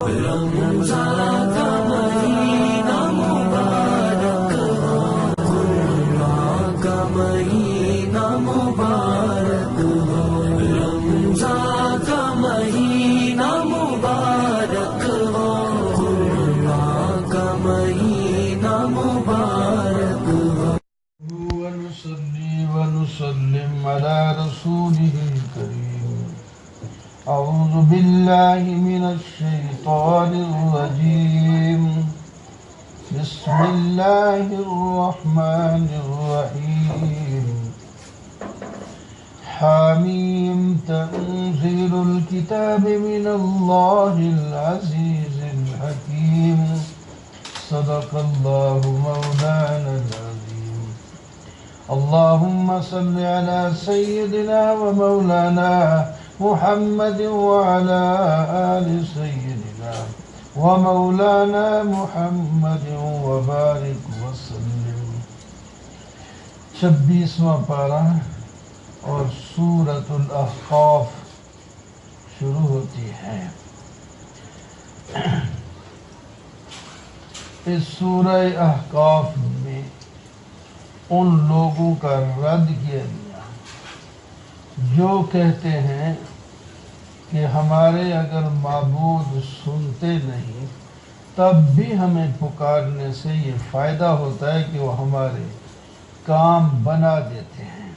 رمضان کا مہینہ مبارک ہو، قرآن کا مہینہ مبارک ہو، رمضان کا مہینہ مبارک ہو، قرآن کا مہینہ مبارک ہو۔ ونصلي ونسلم على رسوله الكريم. أعوذ بالله من الشيطان الرجيم. بسم الله الرحمن الرحيم. حميم تنزيل الكتاب من الله العزيز الحكيم. صدق الله مولانا العظيم. اللهم صل على سيدنا ومولانا محمد وعلى آل سيدنا ومولانا محمد وبارك وسلم۔ 26واں پارہ اور سورۃ الاحقاف شروع ہوتی ہے۔ اس سورہ احقاف میں ان لوگوں کا رد کیا گیا جو کہتے ہیں کہ ہمارے اگر معبود سنتے نہیں تب بھی ہمیں پکارنے سے یہ فائدہ ہوتا ہے کہ وہ ہمارے کام بنا دیتے ہیں۔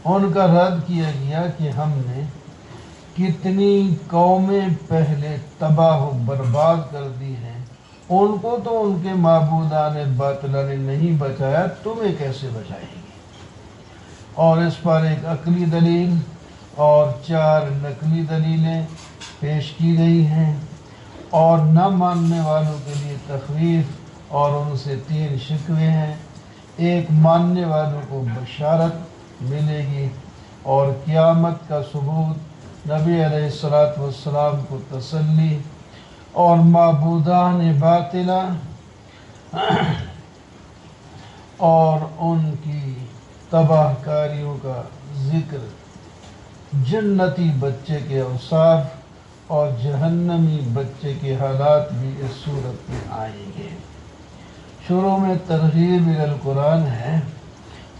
ان کا رد کیا گیا کہ ہم نے کتنی قومیں پہلے تباہ و برباد کر دی ہیں، ان کو تو ان کے معبودان باطلہ نے نہیں بچایا، تمہیں کیسے بچائیں گے؟ اور اس پر ایک عقلی دلیل اور 4 نقلی دلیلیں پیش کی گئی ہیں، اور نہ ماننے والوں کے لیے تخویف اور ان سے 3 شکوے ہیں۔ ایک ماننے والوں کو بشارت ملے گی اور قیامت کا ثبوت، نبی علیہ السلام کو تسلی اور معبودان باطلہ اور ان کی تباہ کاریوں کا ذکر، جنتی بچے کے اوصاف اور جہنمی بچے کے حالات بھی اس صورت میں آئیں گے۔ شروع میں ترغیب الی القرآن ہے،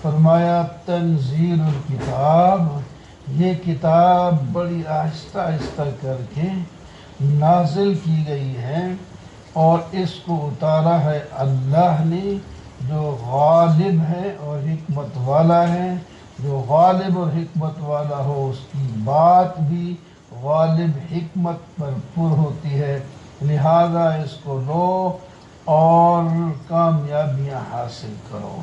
فرمایا تنزیل الکتاب، یہ کتاب بڑی آہستہ آہستہ کر کے نازل کی گئی ہے اور اس کو اتارا ہے اللہ نے جو غالب ہے اور حکمت والا ہے۔ جو غالب اور حکمت والا ہو اس کی بات بھی غالب حکمت پر پر ہوتی ہے، لہذا اس کو لو اور کامیابیاں حاصل کرو۔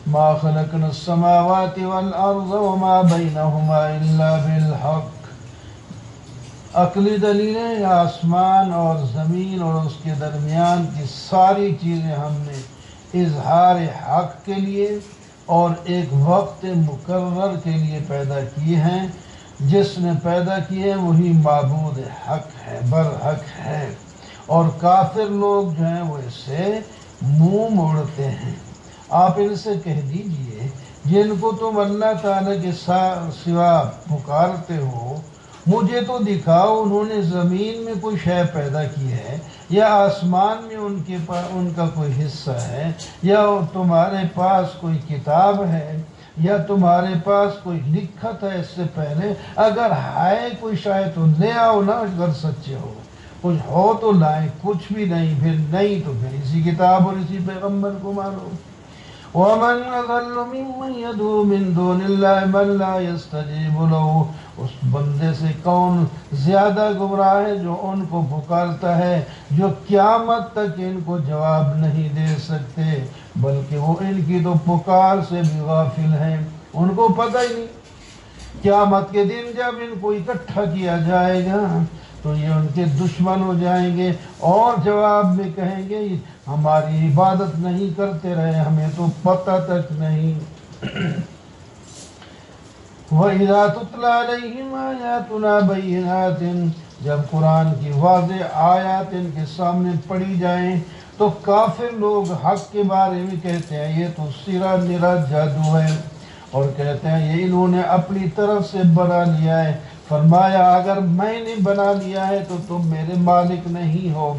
ما خلقنا السماوات والارض وما بینہما الا بالحق۔ عقلی دلیلیں، آسمان اور زمین اور اس کے درمیان کی ساری چیزیں ہم نے اظہار حق کے لیے اور ایک وقت مقرر کے لیے پیدا کی ہیں۔ جس نے پیدا کی ہے وہی معبود حق ہے، برحق ہے، اور کافر لوگ جو ہیں وہ اس سے منہ موڑتے ہیں۔ آپ ان سے کہہ دیجئے جن کو تم اللہ تعالیٰ کے سوا پکارتے ہو، مجھے تو دکھاؤ انہوں نے زمین میں کوئی شے پیدا کی ہے یا آسمان میں ان کا کوئی حصہ ہے، یا تمہارے پاس کوئی کتاب ہے یا تمہارے پاس کوئی لکھت ہے اس سے پہلے؟ اگر ہے کوئی شاید تو لے آؤ نا، اگر سچے ہو کچھ ہو تو لائیں، کچھ بھی نہیں، پھر نہیں تو پھر اسی کتاب اور اسی پیغمبر کو مانو۔ وَمَنْ أَضَلُّ مِمَّنْ يَدْعُو مِنْ دُونِ اللَّهِ مَنْ لَا يَسْتَجِيبُ لَهُ۔ اس بندے سے کون زیادہ گمراہ ہے جو ان کو پکارتا ہے جو قیامت تک ان کو جواب نہیں دے سکتے، بلکہ وہ ان کی تو پکار سے بھی غافل ہیں، ان کو پتہ ہی نہیں۔ قیامت کے دن جب ان کو اکٹھا کیا جائے گا تو یہ ان کے دشمن ہو جائیں گے اور جواب میں کہیں گے ہماری عبادت نہیں کرتے رہے، ہمیں تو پتہ تک نہیں۔ وَإِذَا تُتْلَىٰ عَلَيْهِمْ آيَاتُنَا بَيِّنَاتٍ، جب قرآن کی واضح آیات ان کے سامنے پڑھی جائیں تو کافر لوگ حق کے بارے میں کہتے ہیں یہ تو سرا نرا جادو ہے، اور کہتے ہیں یہ انہوں نے اپنی طرف سے بنا لیا ہے۔ فرمایا اگر میں نے بنا لیا ہے تو تم میرے مالک نہیں ہو،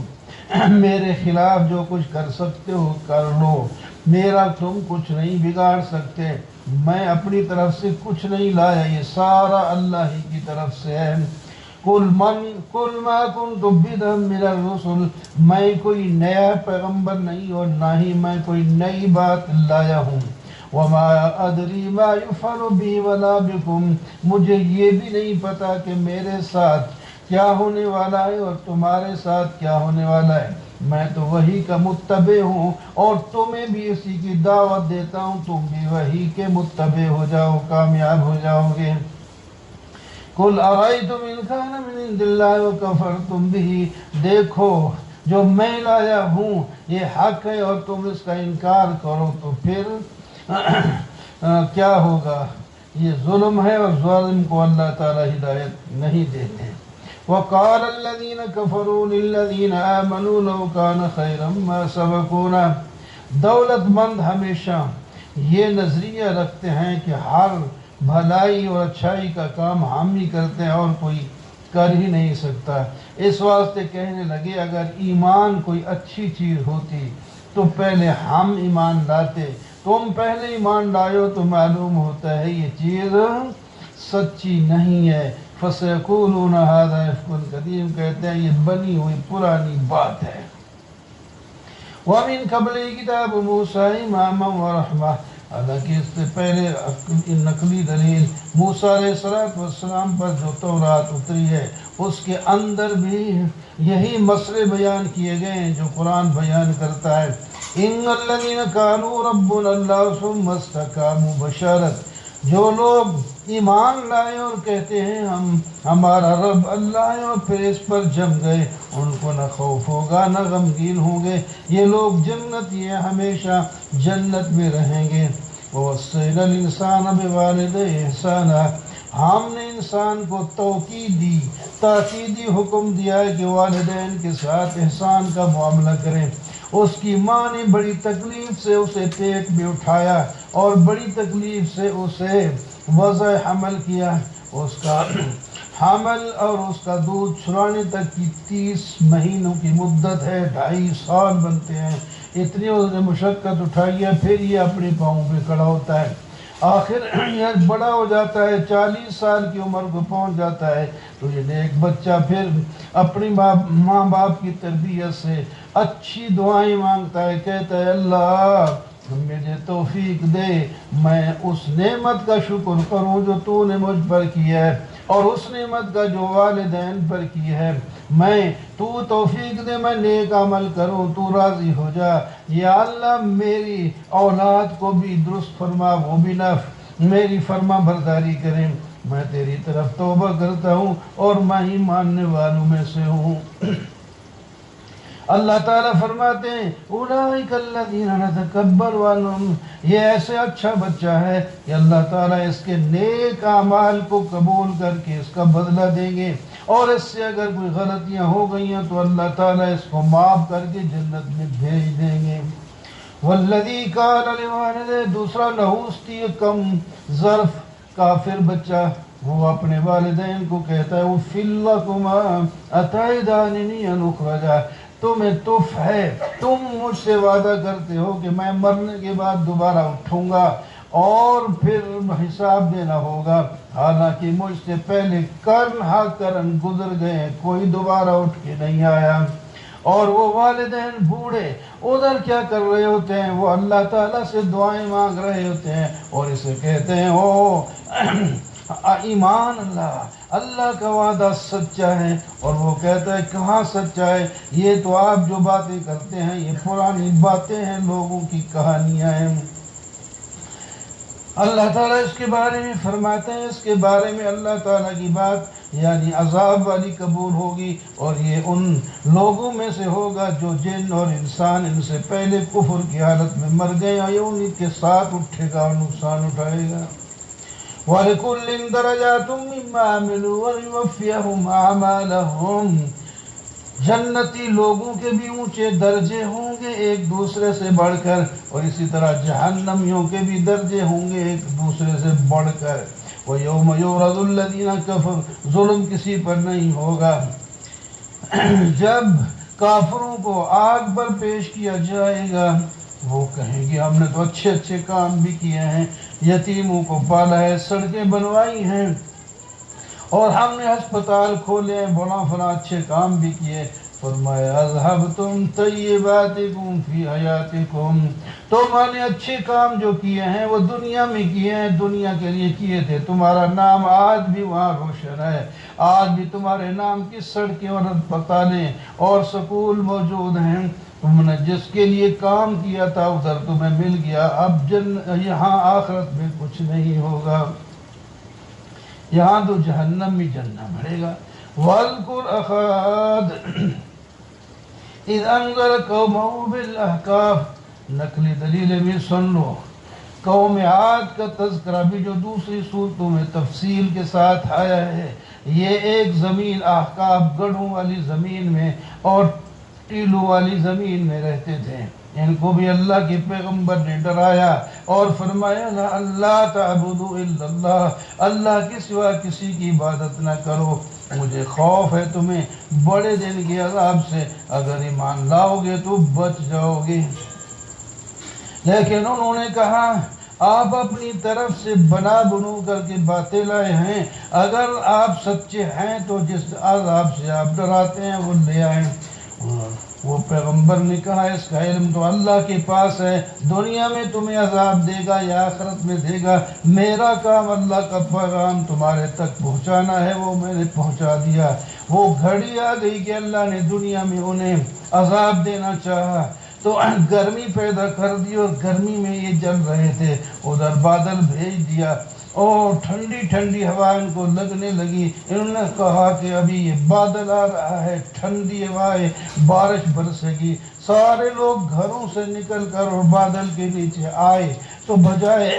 میرے خلاف جو کچھ کر سکتے ہو کر لو، میرا تم کچھ نہیں بگاڑ سکتے، میں اپنی طرف سے کچھ نہیں لایا، یہ سارا اللہ ہی کی طرف سے ہے۔ قل ما کنت بدعا من الرسل، میں کوئی نیا پیغمبر نہیں اور نہ ہی میں کوئی نئی بات لایا ہوں۔ وما ادری ما یفعل بی ولا بکم، مجھے یہ بھی نہیں پتا کہ میرے ساتھ کیا ہونے والا ہے اور تمہارے ساتھ کیا ہونے والا ہے، میں تو وحی کا متبع ہوں اور تمہیں بھی اسی کی دعوت دیتا ہوں، تم بھی وحی کے متبع ہو جاؤ، کامیاب ہو جاؤ گے۔ قل ارأیتم ان کان من عند اللہ وکفرتم بہ، دیکھو جو میں لایا ہوں یہ حق ہے اور تم اس کا انکار کرو تو پھر کیا ہوگا؟ یہ ظلم ہے اور ظالم کو اللہ تعالی ہدایت نہیں دیتے۔ وقال الذين كفروا للذين آمنوا لو كان خيرا ما سبقونا، دولت مند ہمیشہ یہ نظریہ رکھتے ہیں کہ ہر بھلائی اور اچھائی کا کام ہم ہی کرتے ہیں اور کوئی کر ہی نہیں سکتا، اس واسطے کہنے لگے اگر ایمان کوئی اچھی چیز ہوتی تو پہلے ہم ایمان لاتے، تم پہلے ایمان لائے تو معلوم ہوتا ہے یہ چیز سچی نہیں ہے۔ فَسَيَقُولُونَ هَذَا إِفْكٌ قَدِيمٌ، کہتے ہیں یہ بنی ہوئی پرانی بات ہے۔ وَمِن قَبْلِهِ كِتَابُ مُوسَىٰ إِمَامًا وَرَحْمَةً، حالانکہ اس سے پہلے نقلی دلیل موسیٰ علیہ السلام پر جو تورات اتری ہے اس کے اندر بھی یہی مسئلے بیان کیے گئے ہیں جو قرآن بیان کرتا ہے۔ ان الذین قالوا ربنا اللہ ثم استقاموا، بشارت جو لوگ ایمان لائے اور کہتے ہیں ہمارا رب اللہ ہے اور پھر اس پر جم گئے، ان کو نہ خوف ہوگا نہ غمگین ہوں گے، یہ لوگ جنت یہ ہمیشہ جنت میں رہیں گے۔ وَوَصَّيْنَا الْإِنسَانَ بِوَالِدَيْهِ إِحْسَانًا، ہم نے انسان کو تاکیدی حکم دیا ہے کہ والدین کے ساتھ احسان کا معاملہ کریں۔ اس کی ماں نے بڑی تکلیف سے اسے پیٹ میں اٹھایا اور بڑی تکلیف سے اسے وضع حمل کیا، اس کا حمل اور اس کا دودھ چھڑانے تک کی 30 مہینوں کی مدت ہے، 2.5 سال بنتے ہیں، اتنی اس نے مشقت اٹھائی ہے، پھر یہ اپنے پاؤں پہ کھڑا ہوتا ہے، آخر یہ بڑا ہو جاتا ہے، 40 سال کی عمر کو پہنچ جاتا ہے تو یہ نیک بچہ پھر اپنی ماں باپ کی تربیت سے اچھی دعائیں مانگتا ہے، کہتا ہے اللہ مجھے توفیق دے میں اس نعمت کا شکر کروں جو تو نے مجھ پر کیا ہے اور اس نعمت کا جو والدین پر کی ہے، میں تو توفیق دے میں نیک عمل کروں، تو راضی ہو جا، یا اللہ میری اولاد کو بھی درست فرما، وہ بھی نہ میری فرما برداری کریں، میں تیری طرف توبہ کرتا ہوں اور میں ہی ماننے والوں میں سے ہوں۔ اللہ تعالیٰ فرماتے ہیں اولئک الذین نتقبل عنہم، یہ ایسے اچھا بچہ ہے کہ اللہ تعالیٰ اس کے نیک اعمال کو قبول کر کے اس کا بدلہ دیں گے، اور اس سے اگر کوئی غلطیاں ہو گئی ہیں تو اللہ تعالیٰ اس کو معاف کر کے جنت میں بھیج دیں گے۔ والذی قال لوالدیہ، دوسرا نحوستی کم ظرف کافر بچہ، وہ اپنے والدین کو کہتا ہے اُفٍ لکما اتعداننی ان اخرج، تمہیں تف ہے، تم مجھ سے وعدہ کرتے ہو کہ میں مرنے کے بعد دوبارہ اٹھوں گا اور پھر حساب دینا ہوگا، حالانکہ مجھ سے پہلے کرن گزر گئے ہیں، کوئی دوبارہ اٹھ کے نہیں آیا۔ اور وہ والدین بوڑھے ادھر کیا کر رہے ہوتے ہیں؟ وہ اللہ تعالیٰ سے دعائیں مانگ رہے ہوتے ہیں اور اسے کہتے ہیں او ایمان اللہ کا وعدہ سچا ہے، اور وہ کہتا ہے کہاں سچا ہے، یہ تو آپ جو باتیں کرتے ہیں یہ پرانی باتیں ہیں، لوگوں کی کہانیاں ہیں۔ اللہ تعالیٰ اس کے بارے میں فرماتے ہیں، اس کے بارے میں اللہ تعالیٰ کی بات یعنی عذاب والی قبول ہوگی، اور یہ ان لوگوں میں سے ہوگا جو جن اور انسان ان سے پہلے کفر کی حالت میں مر گئے، اور یہ انہی کے ساتھ اٹھے گا اور نقصان اٹھائے گا۔ وَلِكُلٍّ دَرَجَاتٌ مِّمَّا عَمِلُوا وَلِيُوَفِّيَهُمْ أَعْمَالَهُمْ، جنتی لوگوں کے بھی اونچے درجے ہوں گے ایک دوسرے سے بڑھ کر، اور اسی طرح جہنمیوں کے بھی درجے ہوں گے ایک دوسرے سے بڑھ کر۔ وَيَوْمَ يُعْرَضُ الَّذِينَ كَفَرُوا، ظلم کسی پر نہیں ہوگا جب کافروں کو آگ پر پیش کیا جائے گا، وہ کہیں گے ہم نے تو اچھے اچھے کام بھی کیے ہیں، یتیموں کو پالا ہے، سڑکیں بنوائی ہیں، اور ہم نے ہسپتال کھولے ہیں، بڑا فلاں اچھے کام بھی کیے۔ فرمایا اذهبتم طیباتکم فی حیاتکم، تم نے اچھے کام جو کیے ہیں وہ دنیا میں کیے ہیں، دنیا کے لیے کیے تھے، تمہارا نام آج بھی وہاں روشن ہے، آج بھی تمہارے نام کی سڑکیں اور ہسپتالیں اور سکول موجود ہیں، تم نے جس کے لیے کام کیا تھا ادھر تمہیں مل گیا، اب یہاں آخرت میں کچھ نہیں ہوگا، یہاں تو جہنم میں جلنا پڑے گا۔ وَاذْكُرْ أَخَا عَادٍ اِذْ أَنذَرَ قَوْمَهُ بِالْأَحْقَافِ، نقلی دلیل بھی سن لو، قوم عاد کا تذکرہ بھی جو دوسری صورتوں میں تفصیل کے ساتھ آیا ہے، یہ ایک زمین احقاف گڑھوں والی زمین میں اور ٹیلوں والی زمین میں رہتے تھے، ان کو بھی اللہ کے پیغمبر نے ڈرایا اور فرمایا اللہ تعبدوا الا اللہ، اللہ کے سوا کسی کی عبادت نہ کرو، مجھے خوف ہے تمہیں بڑے دن کے عذاب سے، اگر ایمان لاؤ گے تو بچ جاؤ گے۔ لیکن انہوں نے کہا آپ اپنی طرف سے بنا بنو کر کے باتیں لائے ہیں، اگر آپ سچے ہیں تو جس عذاب سے آپ ڈراتے ہیں وہ لے آئیں۔ وہ پیغمبر نے کہا اس کا علم تو اللہ کے پاس ہے، دنیا میں تمہیں عذاب دے گا یا آخرت میں دے گا، میرا کام اللہ کا پیغام تمہارے تک پہنچانا ہے، وہ میں نے پہنچا دیا۔ وہ گھڑی آ گئی کہ اللہ نے دنیا میں انہیں عذاب دینا چاہا تو گرمی پیدا کر دی، اور گرمی میں یہ جل رہے تھے، ادھر بادل بھیج دیا اور ٹھنڈی ٹھنڈی ہوا ان کو لگنے لگی، انہوں نے کہا کہ ابھی یہ بادل آ رہا ہے، ٹھنڈی ہوائیں، بارش برسے گی، سارے لوگ گھروں سے نکل کر اور بادل کے نیچے آئے تو بجائے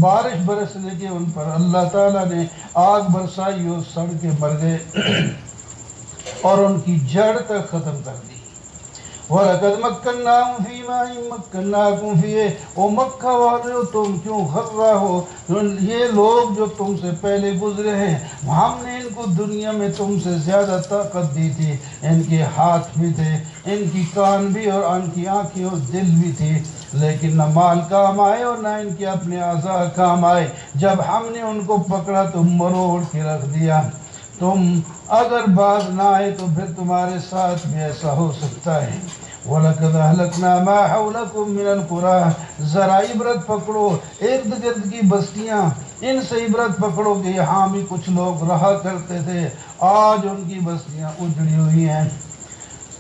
بارش برسنے کے ان پر اللہ تعالیٰ نے آگ برسائی اور سڑ کے مر گئے اور ان کی جڑ تک ختم کر دی۔ وَلَقَدْ مَكَّنَّاهُمْ فِي مَاءٍ مَكَّنَّاكُمْ فِيهِ، او مکہ والے تم کیوں غرہ ہو، یہ لوگ جو تم سے پہلے گزرے ہیں ہم نے ان کو دنیا میں تم سے زیادہ طاقت دی تھی، ان کے ہاتھ بھی تھے، ان کی کان بھی اور ان کی آنکھیں اور دل بھی تھی، لیکن نہ مال کام آئے اور نہ ان کے اپنے اعضاء کام آئے، جب ہم نے ان کو پکڑا تو مروڑ کے رکھ دیا۔ تم اگر باز نہ آئے تو پھر تمہارے ساتھ بھی ایسا ہو سکتا ہے۔ وَلَقَدْ أَهْلَكْنَا مَا حَوْلَكُمْ مِنَ الْقُرَىٰ، ذرا عبرت پکڑو ارد گرد کی بستیاں، ان سے عبرت پکڑو کہ یہاں بھی کچھ لوگ رہا کرتے تھے، آج ان کی بستیاں اجڑی ہوئی ہیں۔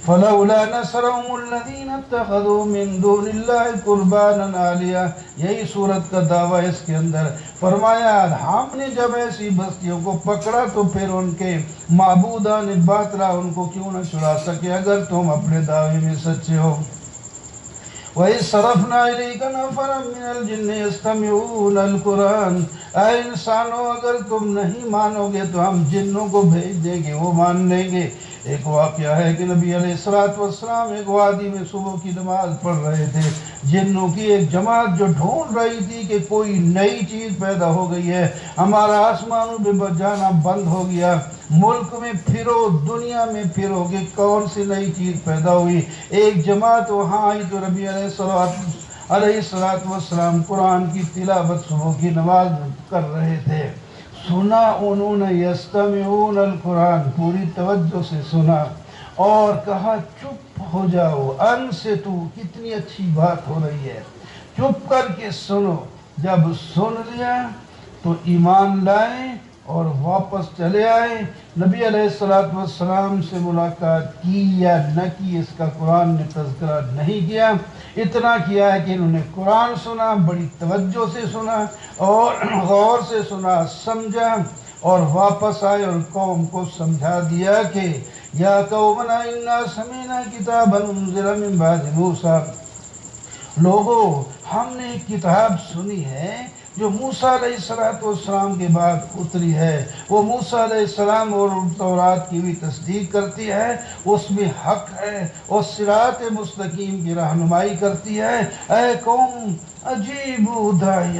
فَلَوْلَا نَصَرَهُمُ الَّذِينَ اتَّخَذُوا مِن دُونِ اللَّهِ قُرْبَانًا آلِهَةً، یہی صورت کا دعویٰ اس کے اندر فرمایا ہم نے جب ایسی بستیوں کو پکڑا تو پھر ان کے معبودان باطلا ان کو کیوں نہ چھڑا سکے اگر تم اپنے دعوے میں سچے ہو۔ وَإِذْ صَرَفْنَا إِلَيْكَ نَفَرًا مِنَ الْجِنِّ يَسْتَمِعُونَ الْقُرْآنَ، اے انسانوں اگر تم نہیں مانو گے تو ہم جنوں کو بھیج دیں گے، وہ مان لیں گے۔ ایک واقعہ ہے کہ نبی علیہ السلام ایک وادی میں صبح کی نماز پڑھ رہے تھے، جنوں کی ایک جماعت جو ڈھونڈ رہی تھی کہ کوئی نئی چیز پیدا ہو گئی ہے، ہمارا آسمانوں پہ جانا بند ہو گیا، ملک میں پھرو، دنیا میں پھرو کہ کون سی نئی چیز پیدا ہوئی۔ ایک جماعت وہاں آئی تو نبی علیہ السلام قرآن کی تلاوت صبح کی نماز کر رہے تھے، سنا انہوں نے یستمعون القرآن، پوری توجہ سے سنا اور کہا چپ ہو جاؤ، انصتو، کتنی اچھی بات ہو رہی ہے، چپ کر کے سنو۔ جب سن لیا تو ایمان لائے اور واپس چلے آئے۔ نبی علیہ السلام سے ملاقات کی یا نہ کی اس کا قرآن نے تذکرہ نہیں کیا، اتنا کیا ہے کہ انہوں نے قرآن سنا، بڑی توجہ سے سنا اور غور سے سنا، سمجھا اور واپس آئے اور قوم کو سمجھا دیا کہ یا قومنا انا سمعنا کتابا انزل من بعد موسیٰ، لوگوں ہم نے ایک کتاب سنی ہے جو موسیٰ علیہ السلام کے بعد اتری ہے، وہ موسیٰ علیہ السلام اور تورات کی بھی تصدیق کرتی ہے، اس میں حق ہے اور صراط مستقیم کی رہنمائی کرتی ہے۔ اے قوم عجیبو داعی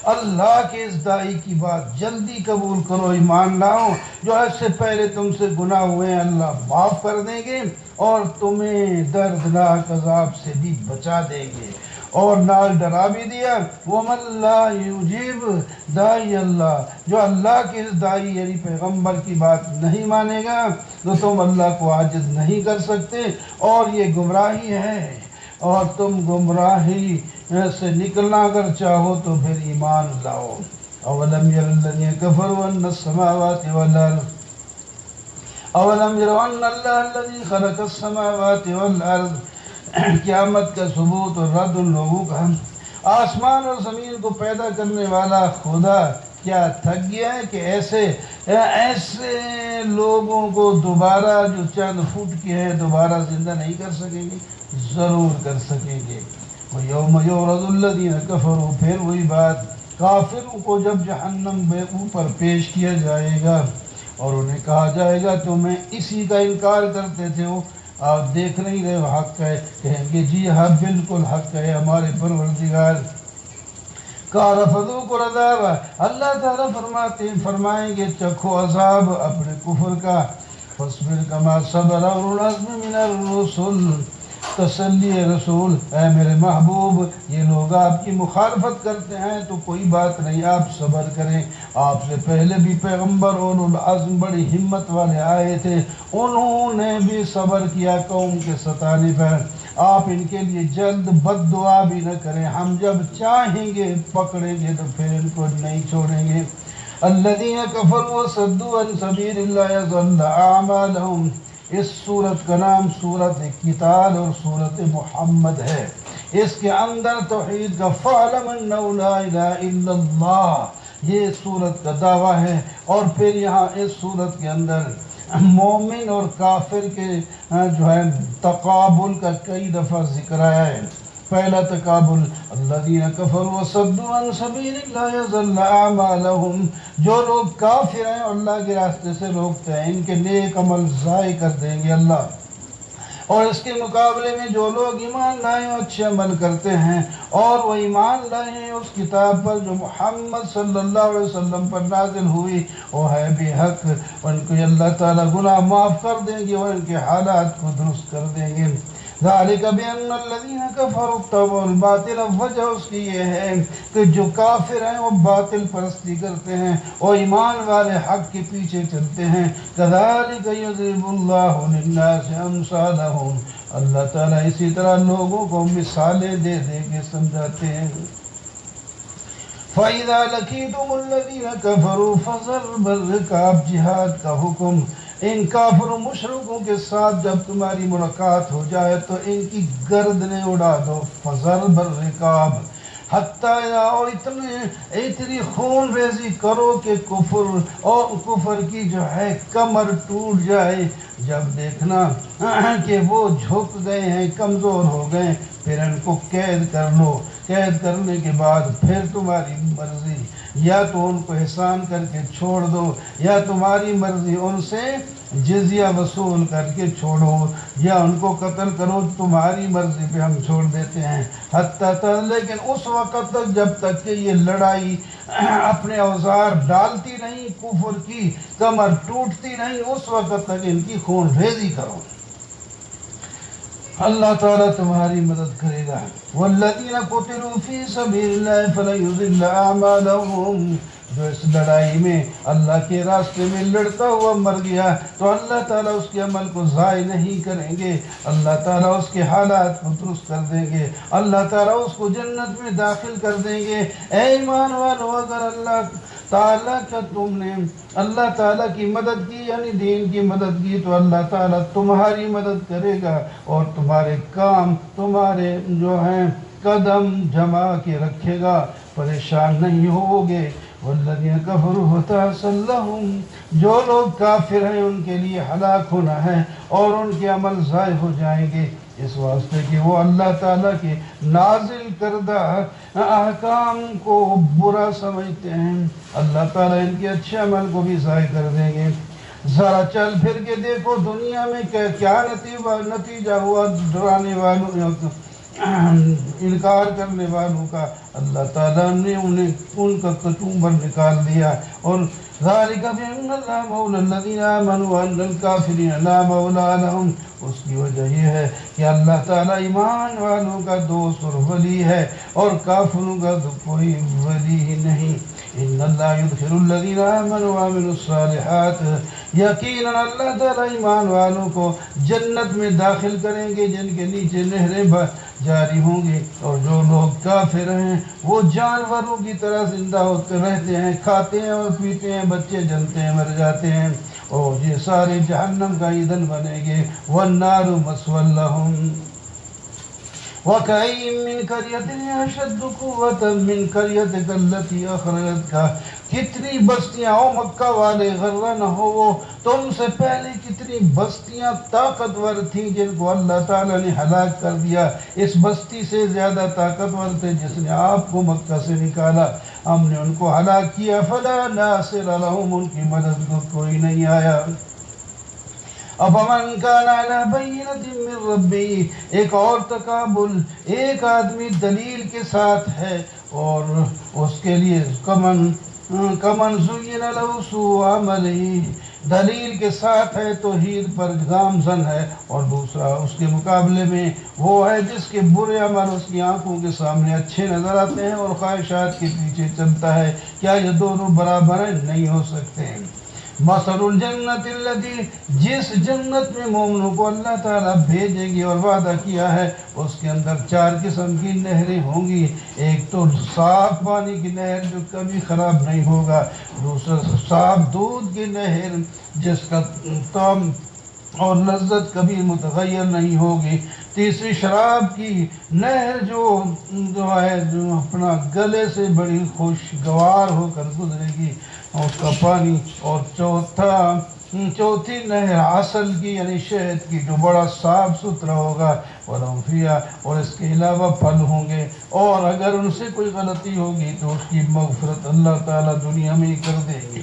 اللہ کے اس دائی کی بات جلدی قبول کرو، ایمان لاؤ۔ جو اس سے پہلے تم سے گناہ ہوئے اللہ معاف کر دیں گے اور تمہیں دردناک عذاب سے بھی بچا دیں گے۔ اور نال ڈرا بھی دیا، وَمَن لَّا يُجِيبُ دَاعِيَ اللہ، جو اللہ کے اس دائی یعنی پیغمبر کی بات نہیں مانے گا تو تم اللہ کو عاجز نہیں کر سکتے، اور یہ گمراہی ہے، اور تم گمراہی سے نکلنا اگر چاہو تو پھر ایمان لاؤ۔ اولم ير الذين كفروا ان السماوات والارض اولم يروا ان الله الذي خلق السماوات والارض، قیامت کا ثبوت اور رد ان لوگوں کا، آسمان اور زمین کو پیدا کرنے والا خدا کیا تھک گیا ہے کہ ایسے لوگوں کو دوبارہ جو چند فٹ کے ہیں دوبارہ زندہ نہیں کر سکیں گے؟ ضرور کر سکیں گے۔ وَيَوْمَ يُعْرَضُ الَّذِينَ كَفَرُوا، پھر وہی بات، کافروں کو جب جہنم میں اوپر پیش کیا جائے گا اور انہیں کہا جائے گا تمہیں اسی کا انکار کرتے تھے ہو، آپ دیکھ نہیں رہے ہو حق ہے؟ کہیں گے جی ہاں بالکل حق ہے، ہمارے پروردگار قَالَ فَذُوقُوا الْعَذَابَ، اللہ تعالیٰ فرمائیں گے چکھو عذاب اپنے کفر کا۔ فَاصْبِرْ كَمَا صَبَرَ أُولُو الْعَزْمِ مِنَ الرُّسُلِ، تسلی رسول، اے میرے محبوب یہ لوگ آپ کی مخالفت کرتے ہیں تو کوئی بات نہیں، آپ صبر کریں۔ آپ سے پہلے بھی پیغمبر اولو العزم بڑی ہمت والے آئے تھے، انہوں نے بھی صبر کیا قوم کے ستانے پر۔ آپ ان کے لیے جلد بد دعا بھی نہ کریں، ہم جب چاہیں گے پکڑیں گے تو پھر ان کو نہیں چھوڑیں گے۔ الذین کفروا وصدوا عن سبیل اللہ ضل اعمالہم، اس سورت کا نام سورت قتال اور سورت محمد ہے۔ اس کے اندر توحید کا فَاعْلَمْ أَنَّهُ لَا إِلَهَ إِلَّا اللَّهُ یہ سورت کا دعویٰ ہے، اور پھر یہاں اس سورت کے اندر مومن اور کافر کے جو ہے تقابل کا کئی دفعہ ذکر ہے۔ پہلا تقابل الذین کفروا وصدوا عن سبیل اللہ ضل اعمالہم، جو لوگ کافر ہیں اور اللہ کے راستے سے روکتے ہیں ان کے نیک عمل ضائع کر دیں گے اللہ۔ اور اس کے مقابلے میں جو لوگ ایمان لائے اور اچھے عمل کرتے ہیں اور وہ ایمان لائے ہیں اس کتاب پر جو محمد صلی اللہ علیہ وسلم پر نازل ہوئی، وہ ہے بے حق، ان کو اللہ تعالیٰ گناہ معاف کر دیں گے اور ان کے حالات کو درست کر دیں گے۔ ذالک بأن الذین کفروا اتبعوا الباطل، وجہ اس کی یہ ہے کہ جو کافر ہیں وہ باطل پرستی کرتے ہیں اور ایمان والے حق کے پیچھے چلتے ہیں۔ کذالک یضرب اللہ للناس امثالہم، اللہ تعالیٰ اسی طرح لوگوں کو مثالیں دے دے کے سمجھاتے ہیں۔ فَإِذَا لَقِيتُمُ الَّذِينَ كَفَرُوا فَضَرْبَ الرِّقَابِ، جہاد کا حکم، ان کافر و مشرکوں کے ساتھ جب تمہاری ملاقات ہو جائے تو ان کی گردنیں اڑا دو، فَضَرْبَ الرِّقَابِ، حتیٰ اور اتنی خون ریزی کرو کہ کفر کی جو ہے کمر ٹوٹ جائے۔ جب دیکھنا کہ وہ جھک گئے ہیں، کمزور ہو گئے، پھر ان کو قید کر لو۔ قید کرنے کے بعد پھر تمہاری مرضی، یا تو ان کو احسان کر کے چھوڑ دو، یا تمہاری مرضی ان سے جزیہ وصول کر کے چھوڑو، یا ان کو قتل کرو، تمہاری مرضی پہ ہم چھوڑ دیتے ہیں۔ لیکن اس وقت تک جب تک کہ یہ لڑائی اپنے اوزار ڈالتی نہیں، کفر کی کمر ٹوٹتی نہیں، اس وقت تک ان کی خون ریزی کرو، اللہ تعالیٰ تمہاری مدد کرے گا۔ والذین قتلوا فی سبیل اللہ فلن یضل اعمالہم، جو اس لڑائی میں اللہ کے راستے میں لڑتا ہوا مر گیا تو اللہ تعالیٰ اس کے عمل کو ضائع نہیں کریں گے، اللہ تعالیٰ اس کے حالات کو درست کر دیں گے، اللہ تعالیٰ اس کو جنت میں داخل کر دیں گے۔ اے ایمان والو، اگر اللہ تعالیٰ کا تم نے اللہ تعالیٰ کی مدد کی یعنی دین کی مدد کی تو اللہ تعالیٰ تمہاری مدد کرے گا اور تمہارے کام، تمہارے جو ہیں قدم جما کے رکھے گا، پریشان نہیں ہوگے۔ والذین کفروا فتحسن لہم، جو لوگ کافر ہیں ان کے لیے ہلاک ہونا ہے اور ان کے عمل ضائع ہو جائیں گے۔ اس واسطے کہ وہ اللہ تعالیٰ کے نازل کردہ احکام کو برا سمجھتے ہیں، اللہ تعالیٰ ان کے اچھے عمل کو بھی ضائع کر دیں گے۔ ذرا چل پھر کے دیکھو دنیا میں کیا نتیجہ ہوا ڈرانے والوں انکار کرنے والوں کا، اللہ تعالیٰ نے ان کا کچومبر نکال دیا۔ اور ذالک بأن اللہ مولا الذین آمنوا وأن الکافرین لا مولا لهم، اس کی وجہ یہ ہے کہ اللہ تعالیٰ ایمان والوں کا دوست اور ولی ہے اور کافروں کا تو کوئی ولی ہی نہیں۔ ان اللہ یدخل الذین آمنوا وعملوا الصالحات، یقیناً اللہ تعالیٰ ایمان والوں کو جنت میں داخل کریں گے جن کے نیچے نہریں جاری ہوں گی، اور جو لوگ کافر ہیں وہ جانوروں کی طرح زندہ ہوتے رہتے ہیں، کھاتے ہیں اور پیتے ہیں، بچے جنتے ہیں، مر جاتے ہیں، اور یہ سارے جہنم کا ایندھن بنیں گے۔ والنار مثوی لہم وَكَأَيِّن مِّن قَرْيَةٍ أَشَدُّ قُوَّةً مِّن قَرْيَتِكَ الَّتِي أَخْرَجَتْكَ، کتنی بستیاں او مکہ والے غرہ نہ ہو وہ تم سے پہلے کتنی بستیاں طاقتور تھیں جن کو اللہ تعالیٰ نے ہلاک کر دیا، اس بستی سے زیادہ طاقتور تھے جس نے آپ کو مکہ سے نکالا، ہم نے ان کو ہلاک کیا۔ فَلَا نَاصِرَ لَهُمْ، ان کی مدد کو کوئی نہیں آیا۔ أَفَمَنْ كَانَ عَلَى بَيِّنَةٍ مِّن رَبِّهِ، ایک اور تقابل، ایک آدمی دلیل کے ساتھ ہے اور اس کے لیے کمن زُيِّنَ لَهُ سُوءُ عَمَلِهِ، دلیل کے ساتھ ہے توحید پر گامزن ہے، اور دوسرا اس کے مقابلے میں وہ ہے جس کے برے عمل اس کی آنکھوں کے سامنے اچھے نظر آتے ہیں اور خواہشات کے پیچھے چلتا ہے، کیا یہ دونوں برابر ہیں؟ نہیں ہو سکتے۔ مثل الجنت الذی، جس جنت میں مومنوں کو اللہ تعالیٰ بھیجے گی اور وعدہ کیا ہے، اس کے اندر 4 قسم کی نہریں ہوں گی۔ ایک تو صاف پانی کی نہر جو کبھی خراب نہیں ہوگا، دوسرا صاف دودھ کی نہر جس کا طعم اور لذت کبھی متغیر نہیں ہوگی، تیسری شراب کی نہر جو اپنا گلے سے بڑی خوشگوار ہو کر گزرے گی اس کا پانی، اور چوتھی نہر عسل کی یعنی شہد کی جو بڑا صاف ستھرا ہوگا، ورمفیا، اور اس کے علاوہ پھل ہوں گے، اور اگر ان سے کوئی غلطی ہوگی تو اس کی مغفرت اللہ تعالیٰ دنیا میں ہی کر دیں گے۔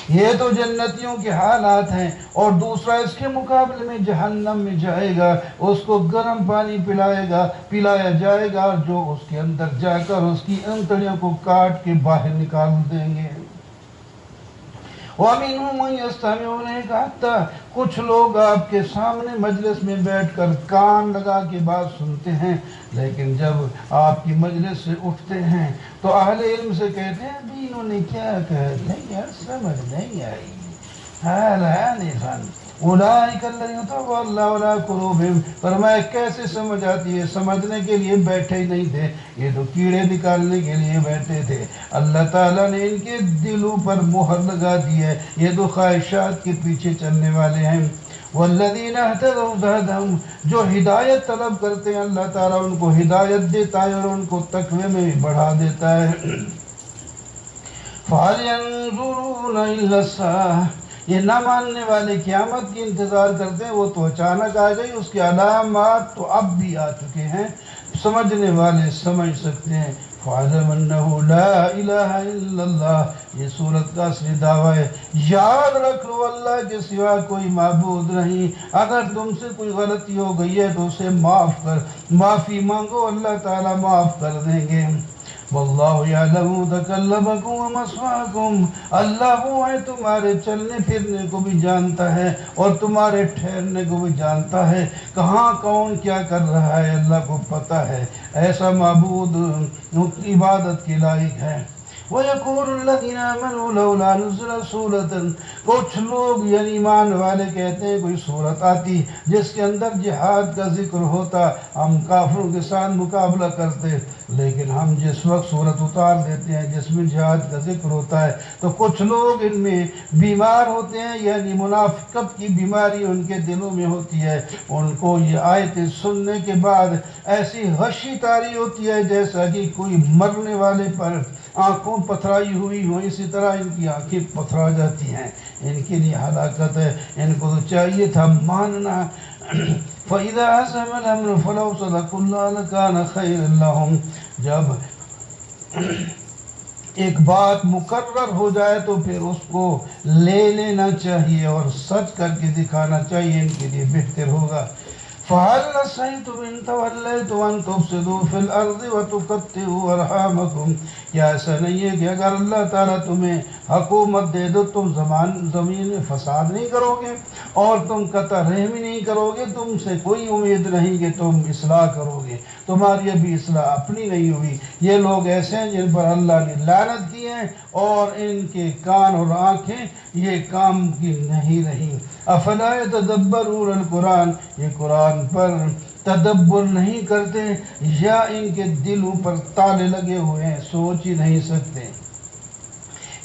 یہ تو جنتیوں کے حالات ہیں، اور دوسرا اس کے مقابلے میں جہنم میں جائے گا، اس کو گرم پانی پلایا جائے گا، اور جو اس کے اندر جا کر اس کی انتڑیوں کو کاٹ کے باہر نکال دیں گے۔ وَمِنْهُمْ مَنْ يَسْتَمِعُ إِلَيْكَ حَتَّى، کچھ لوگ آپ کے سامنے مجلس میں بیٹھ کر کان لگا کے بات سنتے ہیں، لیکن جب آپ کی مجلس سے اٹھتے ہیں تو اہل علم سے کہتے ہیں بھی انہوں نے کیا کہا تھا یار، سمجھ نہیں آئی۔ اولئک الذین طبع اللہ علی قلوبہم، فرمایا کیسے سمجھ آتی ہے، سمجھنے کے لیے بیٹھے ہی نہیں تھے، یہ تو کیڑے نکالنے کے لیے بیٹھے تھے۔ اللہ تعالیٰ نے ان کے دلوں پر مہر لگا دی ہے، یہ تو خواہشات کے پیچھے چلنے والے ہیں۔ والذین اہتدوا زادہم، جو ہدایت طلب کرتے ہیں اللہ تعالیٰ ان کو ہدایت دیتا ہے اور ان کو تقوی میں بڑھا دیتا ہے۔ فَهَلْ يَنظُرُونَ إِلَّا السَّاعَةَ، یہ نہ ماننے والے قیامت کی انتظار کرتے ہیں، وہ تو اچانک آ گئی، اس کے علامات تو اب بھی آ چکے ہیں، سمجھنے والے سمجھ سکتے ہیں۔ فَعَلَمْ أَنَّهُ لَا إِلَهَ إِلَّا اللَّهُ، یہ سورت کا اصلی دعویٰ ہے، یاد رکھ لو اللہ کے سوا کوئی معبود نہیں، اگر تم سے کوئی غلطی ہو گئی ہے تو اسے معافی مانگو، اللہ تعالیٰ معاف کر دیں گے۔ واللہ یعلم متقلبکم ومثواکم، اللہ وہ ہے تمہارے چلنے پھرنے کو بھی جانتا ہے اور تمہارے ٹھہرنے کو بھی جانتا ہے، کہاں کون کیا کر رہا ہے اللہ کو پتہ ہے، ایسا معبود عبادت کے لائق ہے۔ وَيَقُولُ الَّذِينَ آمَنُوا لَوْلَا نُزِّلَتْ سُورَةٌ، کچھ لوگ یعنی ایمان والے کہتے ہیں کوئی صورت آتی جس کے اندر جہاد کا ذکر ہوتا، ہم کافروں کے ساتھ مقابلہ کرتے، لیکن ہم جس وقت صورت اتار دیتے ہیں جس میں جہاد کا ذکر ہوتا ہے تو کچھ لوگ ان میں بیمار ہوتے ہیں، یعنی منافقت کی بیماری ان کے دلوں میں ہوتی ہے، ان کو یہ آیتیں سننے کے بعد ایسی غشی طاری ہوتی ہے جیسا کہ کوئی مرنے والے پر آنکھوں پتھرائی ہوئی ہو، اسی طرح ان کی آنکھیں پتھرا جاتی ہیں، ان کے لیے ہلاکت ہے، ان کو تو چاہیے تھا ماننا۔ فَإِذَا عَزَمَ الْأَمْرُ فَلَوْ صَدَقُوا اللَّهَ لَكَانَ خَيْرًا لَّهُمْ. جب ایک بات مقرر ہو جائے تو پھر اس کو لے لینا چاہیے اور سچ کر کے دکھانا چاہیے، ان کے لیے بہتر ہوگا. فَهَلْ عَسَيْتُمْ إِن تَوَلَّيْتُمْ أَن تُفْسِدُوا فِي الْأَرْضِ وَتُقَطِّعُوا أَرْحَامَكُمْ. کیا ایسا نہیں ہے کہ اگر اللہ تعالیٰ تمہیں حکومت دے دو تم زمین میں فساد نہیں کرو گے اور تم قطع رحمی نہیں کرو گے؟ تم سے کوئی امید نہیں کہ تم اصلاح کرو گے، تمہاری ابھی اصلاح اپنی نہیں ہوئی. یہ لوگ ایسے ہیں جن پر اللہ نے لعنت کی ہے اور ان کے کان اور آنکھیں یہ کام کی نہیں رہیں. افلا یتدبرون القرآن، یہ قرآن پر تدبر نہیں کرتے یا ان کے دلوں پر تالے لگے ہوئے ہیں، سوچ ہی نہیں سکتے.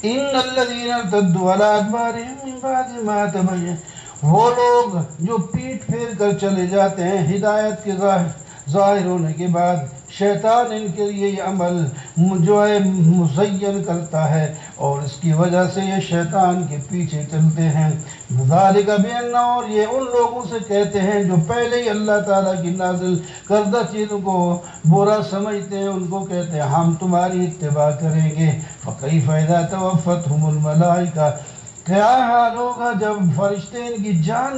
ان الذین ارتدوا علی ادبارہم من بعد ما تبین، وہ لوگ جو پیٹ پھیر کر چلے جاتے ہیں ہدایت کے ظاہر ہونے کے بعد. شیطان ان کے لیے یہ عمل جو ہے مزین کرتا ہے اور اس کی وجہ سے یہ شیطان کے پیچھے چلتے ہیں. ذالک بأن، اور یہ ان لوگوں سے کہتے ہیں جو پہلے ہی اللہ تعالیٰ کی نازل کردہ چیزوں کو برا سمجھتے ہیں، ان کو کہتے ہیں ہم تمہاری اتباع کریں گے. فکیف اذا توفتہم الملائکہ، کیا حال ہوگا جب فرشتے ان کی جان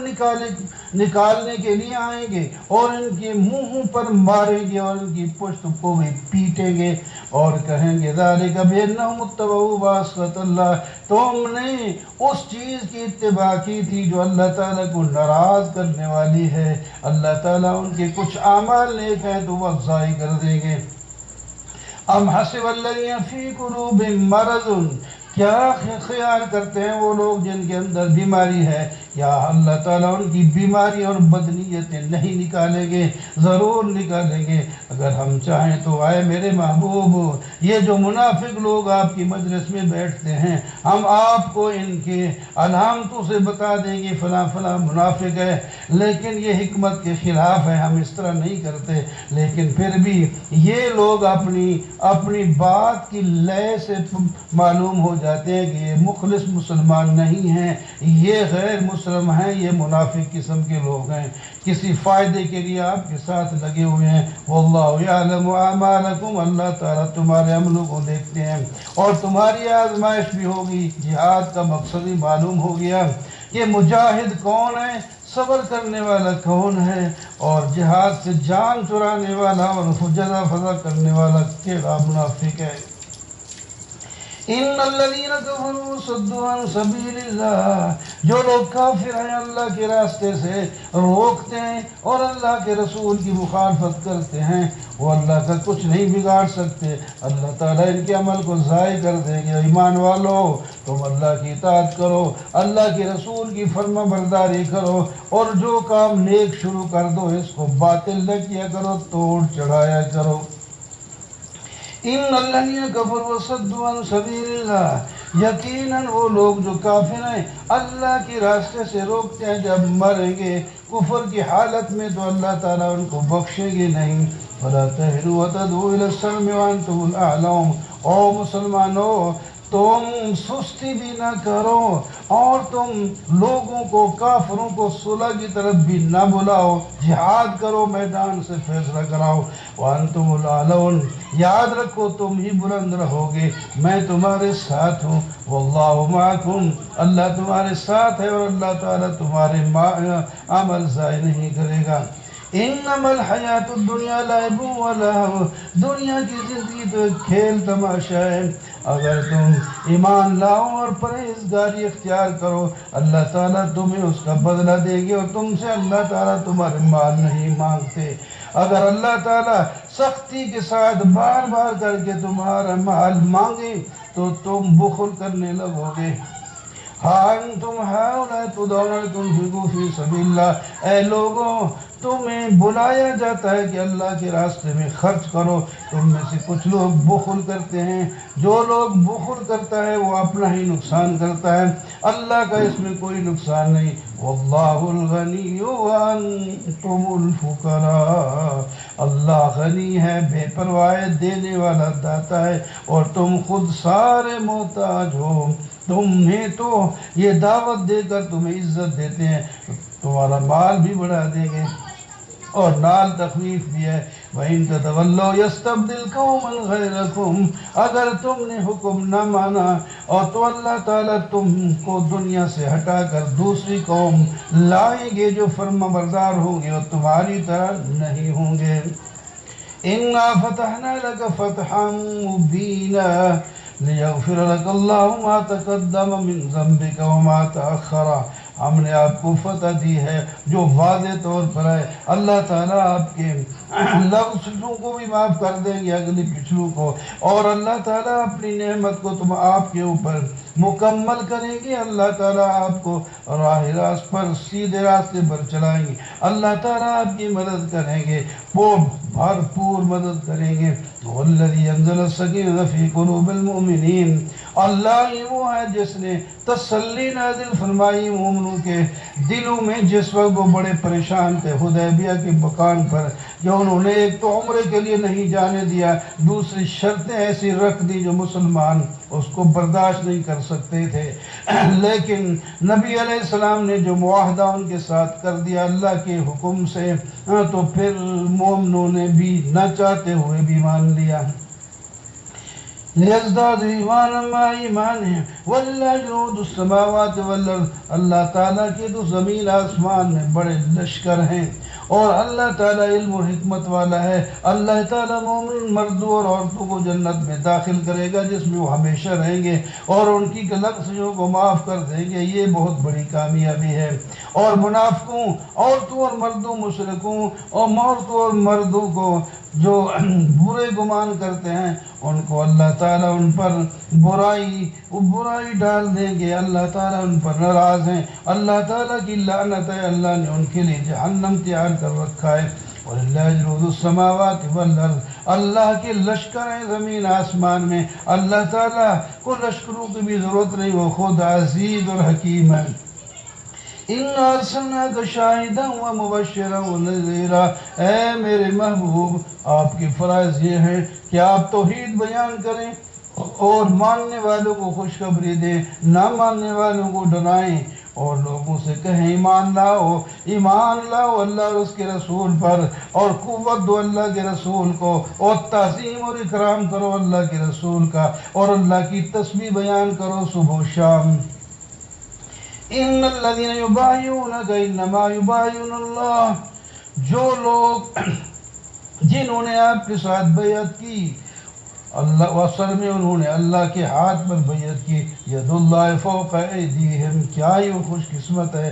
نکالنے کے لیے آئیں گے اور ان کے منہوں پر ماریں گے اور ان کی پشت کو بھی پیٹیں گے اور کہیں گے ذالک بأنہم اتبعوا ما اسخط اللہ، تم نے اس چیز کی اتباع کی تھی جو اللہ تعالیٰ کو ناراض کرنے والی ہے. اللہ تعالیٰ ان کے کچھ اعمال نیک ہیں تو وہ ضائع کر دیں گے. ام حسب الذین فی قلوبہم مرض، کیا خیال کرتے ہیں وہ لوگ جن کے اندر بیماری ہے، یا اللہ تعالیٰ ان کی بیماری اور بدنیتیں نہیں نکالیں گے؟ ضرور نکالیں گے اگر ہم چاہیں تو. آئے میرے محبوب، یہ جو منافق لوگ آپ کی مجلس میں بیٹھتے ہیں، ہم آپ کو ان کے علامتوں سے بتا دیں گے فلاں فلاں منافق ہے، لیکن یہ حکمت کے خلاف ہے، ہم اس طرح نہیں کرتے. لیکن پھر بھی یہ لوگ اپنی بات کی لے سے معلوم ہو جاتے ہیں کہ یہ مخلص مسلمان نہیں ہیں، یہ غیر مسلم ہیں، یہ منافق قسم کے لوگ ہیں، کسی فائدے کے لیے آپ کے ساتھ لگے ہوئے ہیں. واللہ یعلم اعمالکم، اللہ تعالیٰ تمہارے عملوں کو دیکھتے ہیں اور تمہاری آزمائش بھی ہوگی. جہاد کا مقصد ہی معلوم ہو گیا کہ مجاہد کون ہے، صبر کرنے والا کون ہے، اور جہاد سے جان چرانے والا اور جزا فضا کرنے والا کیڑا منافق ہے. ان الذین کفروا صدوا عن سبیل اللہ، جو لوگ کافر ہیں اللہ کے راستے سے روکتے ہیں اور اللہ کے رسول کی مخالفت کرتے ہیں، وہ اللہ کا کچھ نہیں بگاڑ سکتے. اللہ تعالیٰ ان کے عمل کو ضائع کر دیں گے. ایمان والو، تم اللہ کی اطاعت کرو، اللہ کے رسول کی فرما برداری کرو اور جو کام نیک شروع کر دو اس کو باطل نہ کیا کرو، توڑ چڑھایا کرو. ان الذین کفروا وصدوا عن سبیل اللہ، یقیناً وہ لوگ جو کافر ہیں اللہ کے راستے سے روکتے ہیں، جب مریں گے کفر کی حالت میں تو اللہ تعالیٰ ان کو بخشیں گے نہیں. فلا تہنوا وتدعوا الی السلم وانتم الاعلون، او مسلمانوں تم سستی بھی نہ کرو اور تم لوگوں کو، کافروں کو صلح کی طرف بھی نہ بلاؤ، جہاد کرو، میدان سے فیصلہ کراؤ. وانتم الاعلون، یاد رکھو تم ہی بلند رہو گے، میں تمہارے ساتھ ہوں. واللہ معکم، اللہ تمہارے ساتھ ہے اور اللہ تعالیٰ تمہارے عمل ضائع نہیں کرے گا. انما الحیات الدنیا لعب و لہو، دنیا کی زندگی تو ایک کھیل تماشا ہے. اگر تم ایمان لاؤ اور پرہیزگاری اختیار کرو اللہ تعالیٰ تمہیں اس کا بدلہ دے گی اور تم سے اللہ تعالیٰ تمہارے مال نہیں مانگتے. اگر اللہ تعالیٰ سختی کے ساتھ بار بار کر کے تمہارا مال مانگے تو تم بخل کرنے لگو گے. ہاں انتم ہؤلاء تدعون لتنفقوا فی سبیل اللہ، اے لوگوں تمہیں بلایا جاتا ہے کہ اللہ کے راستے میں خرچ کرو، تم میں سے کچھ لوگ بخل کرتے ہیں. جو لوگ بخل کرتا ہے وہ اپنا ہی نقصان کرتا ہے، اللہ کا اس میں کوئی نقصان نہیں. واللہ الغنی وانتم الفقراء، اللہ غنی ہے، بے پرواہ دینے والا داتا ہے اور تم خود سارے محتاج ہو. تمہیں تو یہ دعوت دے کر تمہیں عزت دیتے ہیں، تمہارا مال بھی بڑھا دیں گے. اور نال تخفیف بھی ہے وَإِن تَتَوَلَّوْا يَسْتَبْدِلْ قَوْمًا غَيْرَكُمْ اگر تم نے حکم نہ مانا اور تو اللہ تعالیٰ تم کو دنیا سے ہٹا کر دوسری قوم لائیں گے جو فرما بردار ہوں گے اور تمہاری طرح نہیں ہوں گے إِنَّا فَتَحْنَا لَكَ فَتْحًا مُبِينًا لِيَغْفِرَ لَكَ اللَّهُ مَا تَقَدَّمَ مِنْ ذَنبِكَ وَمَا تَأَخَّرَ ہم نے آپ کو فتح دی ہے جو واضح طور پر ہے اللہ تعالیٰ آپ کے لغزوں کو بھی معاف کر دیں گے اگلی پچھلوں کو اور اللہ تعالیٰ اپنی نعمت کو تم آپ کے اوپر مکمل کریں گے اللہ تعالیٰ آپ کو راہ راست پر سیدھے راستے پر چلائیں گے اللہ تعالیٰ آپ کی مدد کریں گے وہ بھرپور مدد کریں گے وَالَّذِي أَنزَلَ السَّكِينَةَ فِي قُلُوبِ الْمُؤْمِنِينَ اللہ یہ وہ ہے جس نے تسلی نازل فرمائی مومنوں کے دلوں میں جس وقت وہ بڑے پریشان تھے حدیبیہ کے مقام پر کہ انہوں نے ایک تو عمرے کے لیے نہیں جانے دیا دوسری شرطیں ایسی رکھ دی جو مسلمان اس کو برداشت نہیں کر سکتے تھے لیکن نبی علیہ السلام نے جو معاہدہ ان کے ساتھ کر دیا اللہ کے حکم سے تو پھر مومنوں نے بھی نہ چاہتے ہوئے بھی مان لیا لِيَزْدَادُوا إِيمَانًا مَعَ إِيمَانِهِمْ وَلِلَّهِ جُنُودُ السَّمَاوَاتِ وَالْأَرْضِ اللہ تعالیٰ کے تو زمین آسمان میں بڑے لشکر ہیں اور اللہ تعالیٰ علم و حکمت والا ہے اللہ تعالیٰ مومن مردوں اور عورتوں کو جنت میں داخل کرے گا جس میں وہ ہمیشہ رہیں گے اور ان کی لغزشوں کو معاف کر دیں گے یہ بہت بڑی کامیابی ہے اور منافقوں عورتوں اور مردوں مشرکوں اور عورتوں اور مردوں کو جو برے گمان کرتے ہیں ان کو اللہ تعالیٰ ان پر برائی ڈال دیں گے اللہ تعالیٰ ان پر ناراض ہیں اللہ تعالیٰ کی لعنت ہے اللہ نے ان کے لیے جہنم تیار کر رکھا ہے وَلِلَّهِ جُنُودُ السَّمَاوَاتِ وَالْأَرْضِ اللہ کے لشکر ہیں زمین آسمان میں اللہ تعالیٰ کو لشکروں کی بھی ضرورت نہیں وہ خود عزیز اور حکیم ہے إِنَّا أَرْسَلْنَاكَ شَاهِدًا وَمُبَشِّرًا وَنَذِيرًا اے میرے محبوب آپ کے فرائض یہ ہیں کہ آپ توحید بیان کریں اور ماننے والوں کو خوشخبری دیں نہ ماننے والوں کو ڈرائیں اور لوگوں سے کہیں ایمان لاؤ اللہ اور اس کے رسول پر اور قوت دو اللہ کے رسول کو اور تعظیم اور اکرام کرو اللہ کے رسول کا اور اللہ کی تسبیح بیان کرو صبح و شام ان الذين يبايعونك انما يبايعون الله جو لوگ جنہوں نے آپ کے ساتھ بیعت کی اللہ اصل میں انہوں نے اللہ کے ہاتھ پر بیعت کی ید اللہ فوق ایدیہم کیا یہ خوش قسمت ہے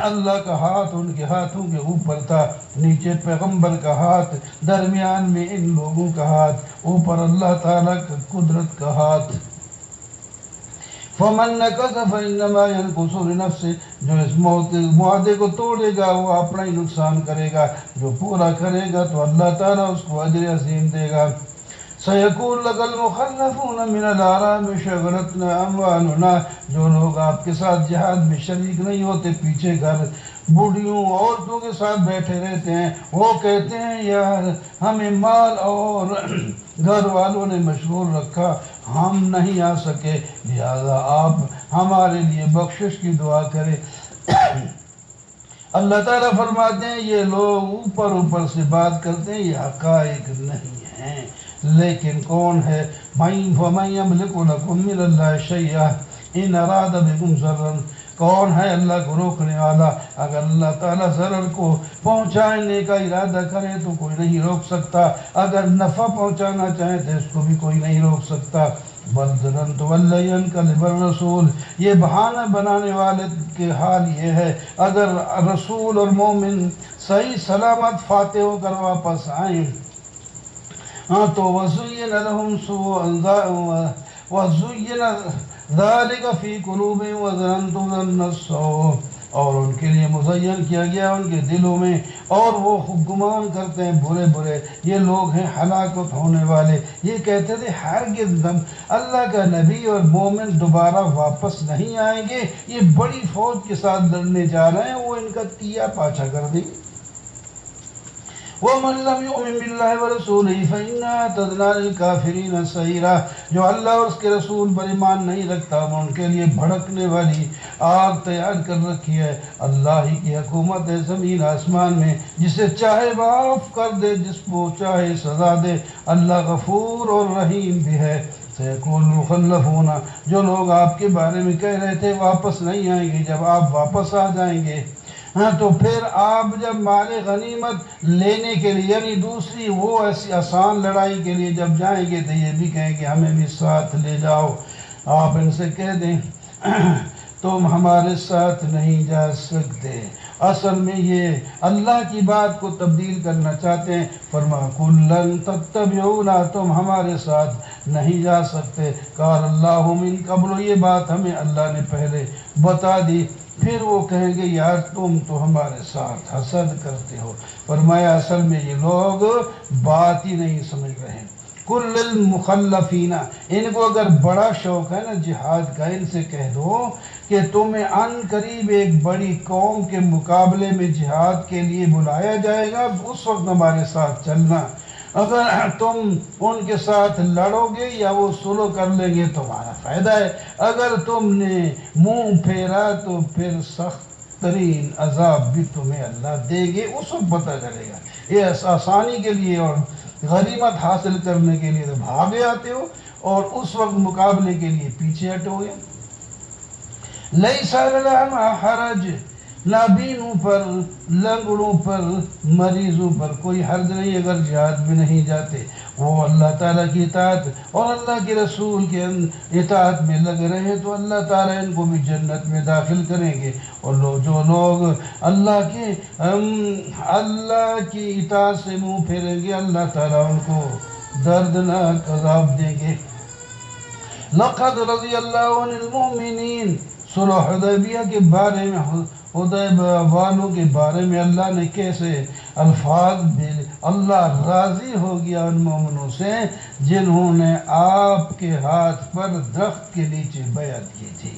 اللہ کا ہاتھ ان کے ہاتھوں کے اوپر تھا نیچے پیغمبر کا ہاتھ درمیان میں ان لوگوں کا ہاتھ اوپر اللہ تعالیٰ کا قدرت کا ہاتھ فَمَن نَكَثَ فَإِنَّمَا يَنْكُثُ لِنَفْسِهِ جو اس معاہدے کو توڑے گا وہ اپنا ہی نقصان کرے گا جو پورا کرے گا تو اللہ تعالیٰ اس کو اجر عظیم دے گا سَيَقُولُ لَكَ الْمُخَلَّفُونَ مِنَ الْأَعْرَابِ شَغَلَتْنَا أَمْوَالُنَا جو لوگ آپ کے ساتھ جہاد میں شریک نہیں ہوتے پیچھے گھر بوڑھیوں عورتوں کے ساتھ بیٹھے رہتے ہیں وہ کہتے ہیں یار ہمیں مال اور گھر والوں نے مشغول رکھا ہم نہیں آ سکے لہذا آپ ہمارے لیے بخشش کی دعا کریں اللہ تعالیٰ فرماتے ہیں یہ لوگ اوپر سے بات کرتے ہیں یہ حقائق نہیں ہیں لیکن کون ہے فَمَن يَمْلِكُ لَكُم مِّنَ اللَّهِ شَيْئًا إِنْ أَرَادَ بِكُمْ ضَرًّا کون ہے اللہ کو روکنے والا اگر اللہ تعالیٰ ضرر کو پہنچانے کا ارادہ کرے تو کوئی نہیں روک سکتا اگر نفع پہنچانا چاہے تو اس کو بھی کوئی نہیں روک سکتا بَلْ ظَنَنْتُ أَن لَّن يَنقَلِبَ الرَّسُولُ یہ بہانہ بنانے والے کے حال یہ ہے اگر رسول اور مومن صحیح سلامت فاتح ہو کر واپس آئیں تو وَزُيِّنَ لَهُمْ سُوءُ ذَلِكَ فِي قُلُوبِهِمْ وَظَنَنْتُمْ ظَنَّ السَّوْءِ اور ان کے لیے مزین کیا گیا ان کے دلوں میں اور وہ گمان کرتے ہیں برے یہ لوگ ہیں ہلاکت ہونے والے یہ کہتے تھے ہرگز اللہ کا نبی اور مومن دوبارہ واپس نہیں آئیں گے یہ بڑی فوج کے ساتھ لڑنے جا رہے ہیں وہ ان کا تیا پاچھا کر دیں وَمَن لَّمْ يُؤْمِن بِاللَّهِ وَرَسُولِهِ فَإِنَّا أَعْتَدْنَا لِلْكَافِرِينَ سَعِيرًا، جو اللہ اور اس کے رسول پر ایمان نہیں رکھتا ہم ان کے لیے بھڑکنے والی آگ تیار کر رکھی ہے۔ اللہ ہی کی حکومت ہے زمین آسمان میں، جسے چاہے معاف کر دے، جس کو چاہے سزا دے، اللہ غفور اور رحیم بھی ہے۔ سيقول المخلفون، جو لوگ آپ کے بارے میں کہہ رہے تھے واپس نہیں آئیں گے، جب آپ واپس آ جائیں گے تو پھر آپ جب مال غنیمت لینے کے لیے یعنی دوسری وہ ایسی آسان لڑائی کے لیے جب جائیں گے تو یہ بھی کہیں کہ ہمیں بھی ساتھ لے جاؤ۔ آپ ان سے کہہ دیں تم ہمارے ساتھ نہیں جا سکتے۔ اصل میں یہ اللہ کی بات کو تبدیل کرنا چاہتے ہیں۔ فرما کُلًّا تتبعونا، تم ہمارے ساتھ نہیں جا سکتے۔ قال اللہ من قبل، یہ بات ہمیں اللہ نے پہلے بتا دی۔ پھر وہ کہیں گے یار تم تو ہمارے ساتھ حسد کرتے ہو۔ فرمایا اصل میں یہ لوگ بات ہی نہیں سمجھ رہے ہیں۔ کل المخلفین، ان کو اگر بڑا شوق ہے نا جہاد کا، ان سے کہہ دو کہ تمہیں عن قریب ایک بڑی قوم کے مقابلے میں جہاد کے لیے بلایا جائے گا، اس وقت ہمارے ساتھ چلنا۔ اگر تم ان کے ساتھ لڑو گے یا وہ سلو کر لیں گے تمہارا فائدہ ہے، اگر تم نے منہ پھیرا تو پھر سخت ترین عذاب بھی تمہیں اللہ دے گے، اس وقت پتہ چلے گا۔ یہ آسانی کے لیے اور غنیمت حاصل کرنے کے لیے تو بھاگے آتے ہو اور اس وقت مقابلے کے لیے پیچھے ہٹو گے۔ لیس علی الاعمى حرج، نابینوں پر، لنگڑوں پر، مریضوں پر کوئی حرج نہیں اگر جہاد میں نہیں جاتے۔ وہ اللہ تعالیٰ کی اطاعت اور اللہ کے رسول کے اطاعت میں لگ رہے تو اللہ تعالیٰ ان کو بھی جنت میں داخل کریں گے۔ اور جو لوگ اللہ کی اطاعت سے منہ پھیریں گے اللہ تعالیٰ ان کو دردناک عذاب دیں گے۔ لقد رضی اللہ عن المؤمنین، صلح حدیبیہ کے بارے میں، حدیبیہ والوں کے بارے میں اللہ نے کیسے الفاظ بھی، اللہ راضی ہو گیا ان مومنوں سے جنہوں نے آپ کے ہاتھ پر درخت کے نیچے بیعت کی تھی۔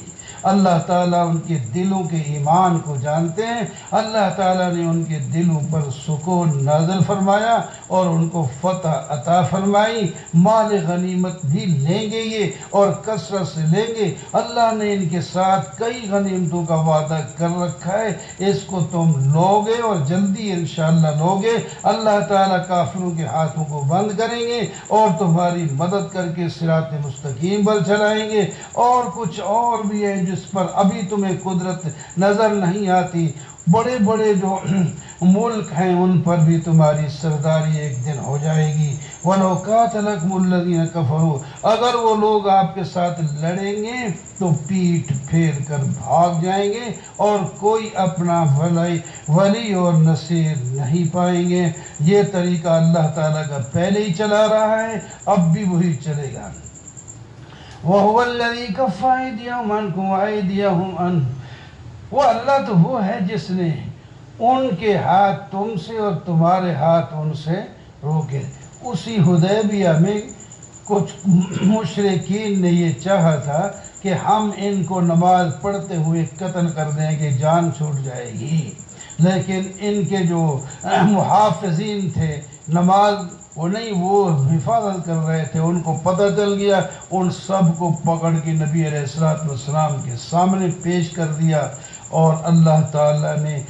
اللہ تعالیٰ ان کے دلوں کے ایمان کو جانتے ہیں، اللہ تعالیٰ نے ان کے دلوں پر سکون نازل فرمایا اور ان کو فتح عطا فرمائی۔ مال غنیمت بھی لیں گے یہ اور کثرت سے لیں گے۔ اللہ نے ان کے ساتھ کئی غنیمتوں کا وعدہ کر رکھا ہے، اس کو تم لوگے اور جلدی انشاءاللہ لوگے۔ اللہ تعالیٰ کافروں کے ہاتھوں کو بند کریں گے اور تمہاری مدد کر کے صراط مستقیم پر چلائیں گے۔ اور کچھ اور بھی ہے جس پر ابھی تمہیں قدرت نظر نہیں آتی، بڑے بڑے جو ملک ہیں ان پر بھی تمہاری سرداری ایک دن ہو جائے گی۔ وَلَوْ قَاتَلَكُمُ الَّذِينَ كَفَرُوا، اگر وہ لوگ آپ کے ساتھ لڑیں گے تو پیٹھ پھیر کر بھاگ جائیں گے اور کوئی اپنا ولی اور نصیر نہیں پائیں گے۔ یہ طریقہ اللہ تعالیٰ کا پہلے ہی چلا رہا ہے، اب بھی وہی چلے گا۔ وَهُوَ الَّذِي كَفَّ أَيْدِيَهُمْ عَنْكُمْ وَأَيْدِيَهُمْ عَنْهُمْ، وہ اللہ تو وہ ہے جس نے ان کے ہاتھ تم سے اور تمہارے ہاتھ ان سے روکے۔ اسی حدیبیہ میں کچھ مشرکین نے یہ چاہا تھا کہ ہم ان کو نماز پڑھتے ہوئے قتل کر دیں گے، جان چھوٹ جائے گی، لیکن ان کے جو محافظین تھے نماز وہ نہیں، وہ حفاظت کر رہے تھے، ان کو پتہ چل گیا، ان سب کو پکڑ کے نبی علیہ السلام کے سامنے پیش کر دیا اور اللہ تعالیٰ نے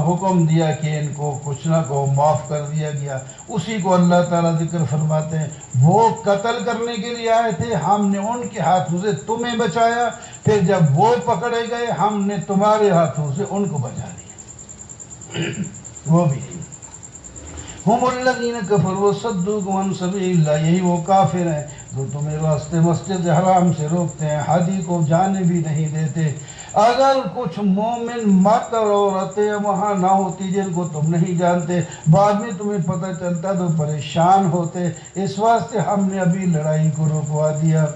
حکم دیا کہ ان کو کچھ نہ کو معاف کر دیا گیا۔ اسی کو اللہ تعالیٰ ذکر فرماتے ہیں، وہ قتل کرنے کے لیے آئے تھے، ہم نے ان کے ہاتھوں سے تمہیں بچایا، پھر جب وہ پکڑے گئے ہم نے تمہارے ہاتھوں سے ان کو بچا دیا۔ وہ بھی ہم الذین کفروا وصدوکم عن سبیل اللہ، یہی وہ کافر ہیں جو تمہیں راستے مسجد حرام سے روکتے ہیں، حاجی کو جانے بھی نہیں دیتے۔ اگر کچھ مومن مرد اور عورتیں وہاں نہ ہوتی جن کو تم نہیں جانتے، بعد میں تمہیں پتہ چلتا تو پریشان ہوتے، اس واسطے ہم نے ابھی لڑائی کو رکوا دیا۔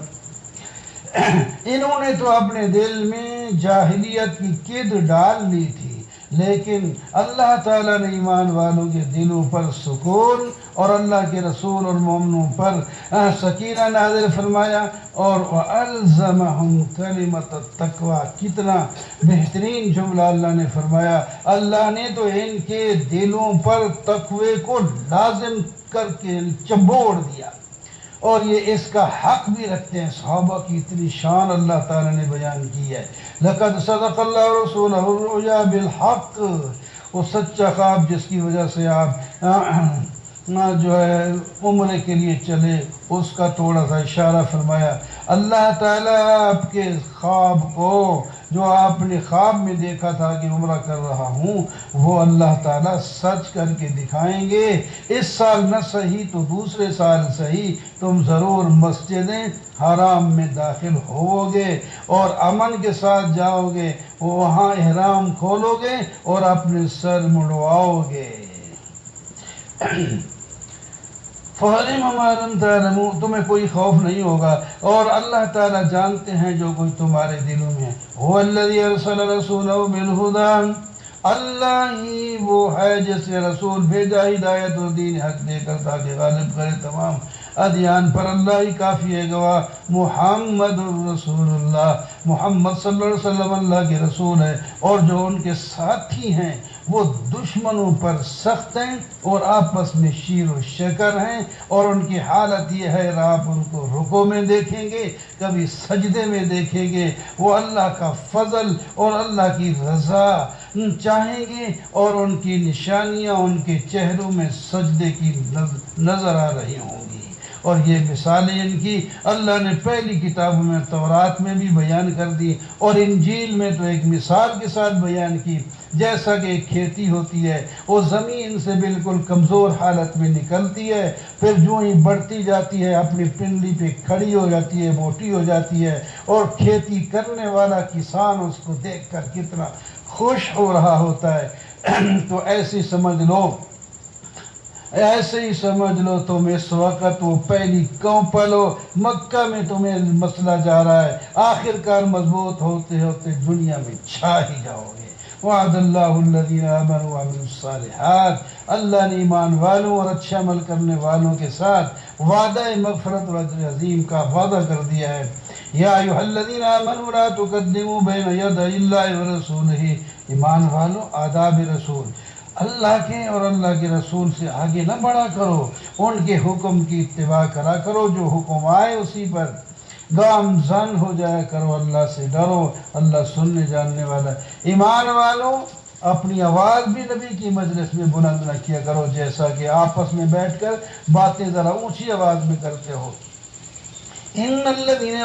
انہوں نے تو اپنے دل میں جاہلیت کی قید ڈال لی تھی، لیکن اللہ تعالیٰ نے ایمان والوں کے دلوں پر سکون اور اللہ کے رسول اور مومنوں پر سکینہ نازل فرمایا، اور وَأَلْزَمَهُمْ كَلِمَةَ التَّقْوَىٰ، کتنا بہترین جملہ اللہ نے فرمایا، اللہ نے تو ان کے دلوں پر تقوی کو لازم کر کے چمبوڑ دیا، اور یہ اس کا حق بھی رکھتے ہیں۔ صحابہ کی اتنی شان اللہ تعالیٰ نے بیان کی ہے۔ لَقَدْ صَدَقَ اللَّهُ رَسُولَهُ الرُّؤْيَا بِالْحَقِّ، وہ سچا خواب جس کی وجہ سے آپ جو ہے عمرے کے لیے چلے، اس کا تھوڑا سا اشارہ فرمایا۔ اللہ تعالیٰ آپ کے خواب کو، جو آپ نے خواب میں دیکھا تھا کہ عمرہ کر رہا ہوں، وہ اللہ تعالیٰ سچ کر کے دکھائیں گے۔ اس سال نہ صحیح تو دوسرے سال صحیح تم ضرور مسجد حرام میں داخل ہوگے اور امن کے ساتھ جاؤ گے، وہاں احرام کھولو گے اور اپنے سر مڑواؤ گے۔ فَعَلِمَ مَا لَمْ تَعْلَمُوا، تمہیں کوئی خوف نہیں ہوگا، اور اللہ تعالیٰ جانتے ہیں جو کوئی تمہارے دلوں میں۔ هُوَ الَّذِي أَرْسَلَ رَسُولَهُ بِالْهُدَىٰ، اللہ ہی وہ ہے جس نے رسول بھیجا ہدایت اور دین حق دے کر تاکہ غالب کرے تمام ادیان پر۔ اللہ ہی کافی ہے گواہ۔ محمد الرسول اللہ، محمد صلی اللہ علیہ وسلم اللہ کے رسول ہے، اور جو ان کے ساتھی ہیں وہ دشمنوں پر سخت ہیں اور آپس میں شیر و شکر ہیں، اور ان کی حالت یہ ہے آپ ان کو رکوع میں دیکھیں گے، کبھی سجدے میں دیکھیں گے، وہ اللہ کا فضل اور اللہ کی رضا چاہیں گے، اور ان کی نشانیاں ان کے چہروں میں سجدے کی نظر آ رہی ہوں گی۔ اور یہ مثالیں ان کی اللہ نے پہلی کتابوں میں تورات میں بھی بیان کر دی، اور انجیل میں تو ایک مثال کے ساتھ بیان کی۔ جیسا کہ ایک کھیتی ہوتی ہے، وہ زمین سے بالکل کمزور حالت میں نکلتی ہے، پھر جو ہی بڑھتی جاتی ہے اپنی پنڈلی پہ کھڑی ہو جاتی ہے، موٹی ہو جاتی ہے، اور کھیتی کرنے والا کسان اس کو دیکھ کر کتنا خوش ہو رہا ہوتا ہے۔ تو ایسے ہی سمجھ لو تم اس وقت وہ پہلی قوم پلو، مکہ میں تمہیں مسئلہ جا رہا ہے، آخر کار مضبوط ہوتے ہوتے دنیا میں چھا ہی جاؤ گے۔ وعد اللہ الذین آمنوا وعملوا الصالحات، اللہ نے ایمان والوں اور اچھے عمل کرنے والوں کے ساتھ وعدہ مغفرت و اجر عظیم کا وعدہ کر دیا ہے۔ یا ایھا الذین آمنوا لا تقدموا بین یدی اللہ ورسولہ، ایمان والوں آداب رسول، اللہ کے اور اللہ کے رسول سے آگے نہ بڑھا کرو، ان کے حکم کی اتباع کرا کرو، جو حکم آئے اسی پر گامزن ہو جایا کرو، اللہ سے ڈرو، اللہ سننے جاننے والا۔ ایمان والوں اپنی آواز بھی نبی کی مجلس میں بلند نہ کیا کرو، جیسا کہ آپس میں بیٹھ کر باتیں ذرا اونچی آواز میں کرتے ہو۔ ان الذین،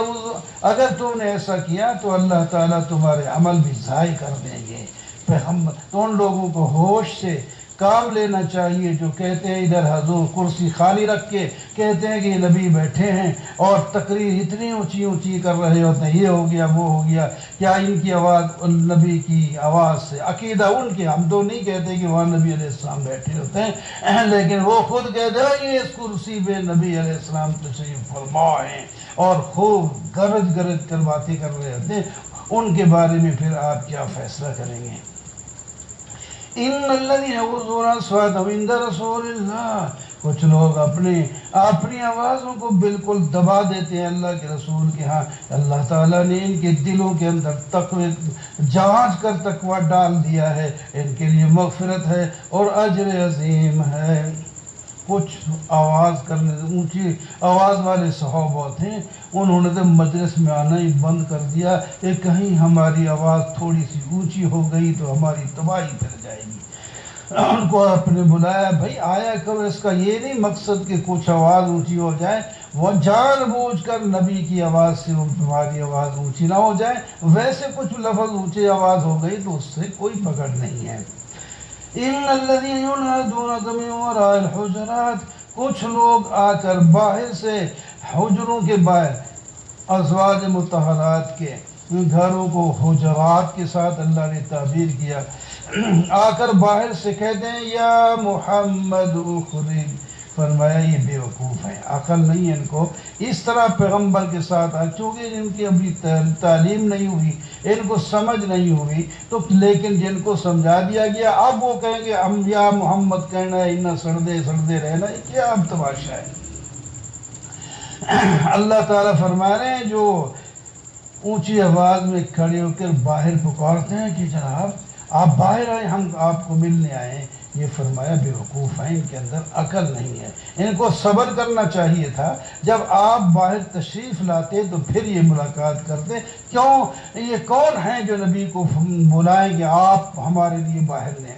اگر تم نے ایسا کیا تو اللہ تعالیٰ تمہارے عمل بھی ضائع کر دیں گے۔ تو ان لوگوں کو ہوش سے کام لینا چاہیے جو کہتے ہیں ادھر حضور کرسی خالی رکھ کے کہتے ہیں کہ یہ نبی بیٹھے ہیں اور تقریر اتنی اونچی اونچی کر رہے ہوتے ہیں، یہ ہو گیا وہ ہو گیا، کیا ان کی آواز نبی کی آواز سے عقیدہ ان کے، ہم تو نہیں کہتے کہ وہاں نبی علیہ السلام بیٹھے ہوتے ہیں، لیکن وہ خود کہتے ہیں یہ اس کرسی پہ نبی علیہ السلام تشریف فرما ہیں، اور خوب گرج کر باتیں کر رہے ہوتے ہیں، ان کے بارے میں پھر آپ کیا فیصلہ کریں گے؟ ان الذین یغضون اصواتهم عند رسول اللہ، کچھ لوگ اپنی آوازوں کو بالکل دبا دیتے ہیں اللہ کے رسول کے ہاں۔ اللہ تعالیٰ نے ان کے دلوں کے اندر تقوی جانچ کر تقوی ڈال دیا ہے، ان کے لیے مغفرت ہے اور اجر عظیم ہے۔ کچھ اونچی آواز والے صحابہ تھے، انہوں نے تو مجلس میں آنا ہی بند کر دیا کہ کہیں ہماری آواز تھوڑی سی اونچی ہو گئی تو ہماری تباہی پھیل جائے گی۔ ان کو آپ نے بلایا، بھائی آیا کرو، اس کا یہ نہیں مقصد کہ کچھ آواز اونچی ہو جائے، وہ جان بوجھ کر نبی کی آواز سے تمہاری آواز اونچی نہ ہو جائے، ویسے کچھ لفظ اونچی آواز ہو گئی تو اس سے کوئی پکڑ نہیں ہے۔ ان الذین ینادونک من وراء الحجرات، کچھ لوگ آ کر باہر سے، حجروں کے باہر، ازواج مطہرات کے گھروں کو حجرات کے ساتھ اللہ نے تعبیر کیا، آ کر باہر سے کہتے ہیں یا محمد اخرج، فرمایا یہ بیوقوف ہیں، عقل نہیں ہے ان کو اس طرح پیغمبر کے ساتھ چونکہ ان کی ابھی تعلیم نہیں ہوئی، ان کو سمجھ نہیں ہوئی، تو لیکن جن کو سمجھا دیا گیا اب وہ کہیں گے ہم یا محمد کہنا ہے انہیں سڑدے سڑدے رہنا ہے، کیا اب تماشا ہے۔ اللہ تعالیٰ فرما رہے ہیں جو اونچی آواز میں کھڑے ہو کر باہر پکارتے ہیں کہ جناب آپ باہر آئے، ہم آپ کو ملنے آئے ہیں، یہ فرمایا بیوقوف ہیں، ان کے اندر عقل نہیں ہے، ان کو صبر کرنا چاہیے تھا، جب آپ باہر تشریف لاتے تو پھر یہ ملاقات کرتے، کیوں یہ کون ہیں جو نبی کو بلائیں کہ آپ ہمارے لیے باہر لیں،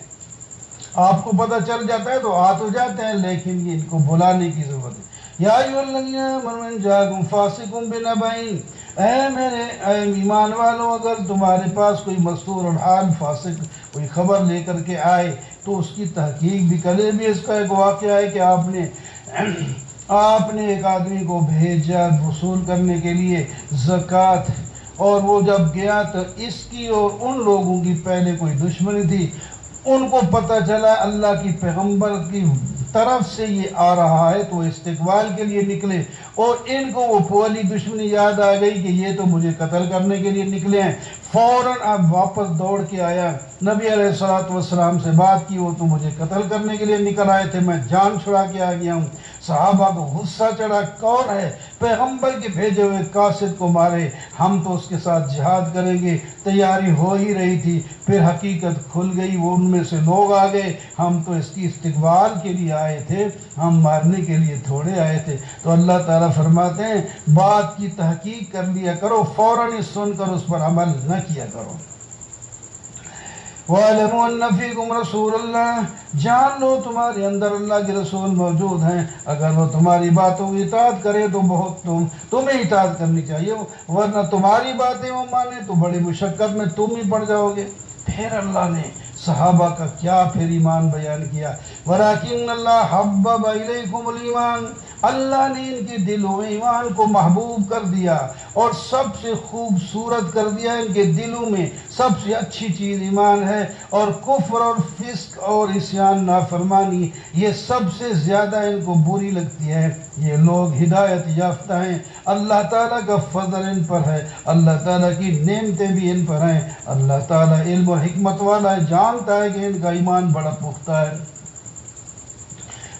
آپ کو پتہ چل جاتا ہے تو آ تو جاتے ہیں، لیکن یہ ان کو بلانے کی ضرورت ہے۔ یا ایھا الذین آمنوا ان جاءکم فاسق بنبأ، اے ایمان والو اگر تمہارے پاس کوئی مستور الحال فاسق کوئی خبر لے کر کے آئے تو اس کی تحقیق بھی کرے۔ بھی اس کا ایک واقعہ ہے کہ آپ نے ایک آدمی کو بھیجا وصول کرنے کے لیے زکوٰۃ، اور وہ جب گیا تو اس کی اور ان لوگوں کی پہلے کوئی دشمنی تھی، ان کو پتہ چلا اللہ کی پیغمبر کی طرف سے یہ آ رہا ہے تو استقبال کے لیے نکلے، اور ان کو وہ پولی دشمنی یاد آ گئی کہ یہ تو مجھے قتل کرنے کے لیے نکلے ہیں، فوراً اب واپس دوڑ کے آیا، نبی علیہ السلام سے بات کی، وہ تو مجھے قتل کرنے کے لیے نکل آئے تھے، میں جان چھڑا کے آ گیا ہوں۔ صحابہ کو غصہ چڑھا، کون ہے پیغمبر کے بھیجے ہوئے قاصد کو مارے، ہم تو اس کے ساتھ جہاد کریں گے، تیاری ہو ہی رہی تھی، پھر حقیقت کھل گئی، وہ ان میں سے لوگ آ گئے، ہم تو اس کی استقبال کے لیے آئے تھے، ہم مارنے کے لیے تھوڑے آئے تھے۔ تو اللہ تعالیٰ فرماتے ہیں بات کی تحقیق کر لیا کرو، فوراً ہی سن کر اس پر عمل نہ کیا کرو۔ وَاعْلَمُوا أَنَّ فِيكُمْ رَسُولَ اللَّهِ، جان لو تمہارے اندر اللہ کے رسول موجود ہیں، اگر وہ تمہاری باتوں کی اطاعت کرے تو بہت تمہیں اطاعت کرنی چاہیے، ورنہ تمہاری باتیں وہ مانے تو بڑی مشقت میں تم ہی پڑ جاؤ گے۔ پھر اللہ نے صحابہ کا کیا پھر ایمان بیان کیا، وَلَٰكِنَّ اللَّهَ حَبَّبَ إِلَيْكُمُ الْإِيمَانَ، اللہ نے ان کے دلوں میں ایمان کو محبوب کر دیا اور سب سے خوبصورت کر دیا، ان کے دلوں میں سب سے اچھی چیز ایمان ہے، اور کفر اور فسق اور عصیان نافرمانی یہ سب سے زیادہ ان کو بری لگتی ہے۔ یہ لوگ ہدایت یافتہ ہیں، اللہ تعالیٰ کا فضل ان پر ہے، اللہ تعالیٰ کی نعمتیں بھی ان پر ہیں، اللہ تعالیٰ علم و حکمت والا ہے، جانتا ہے کہ ان کا ایمان بڑا پختہ ہے۔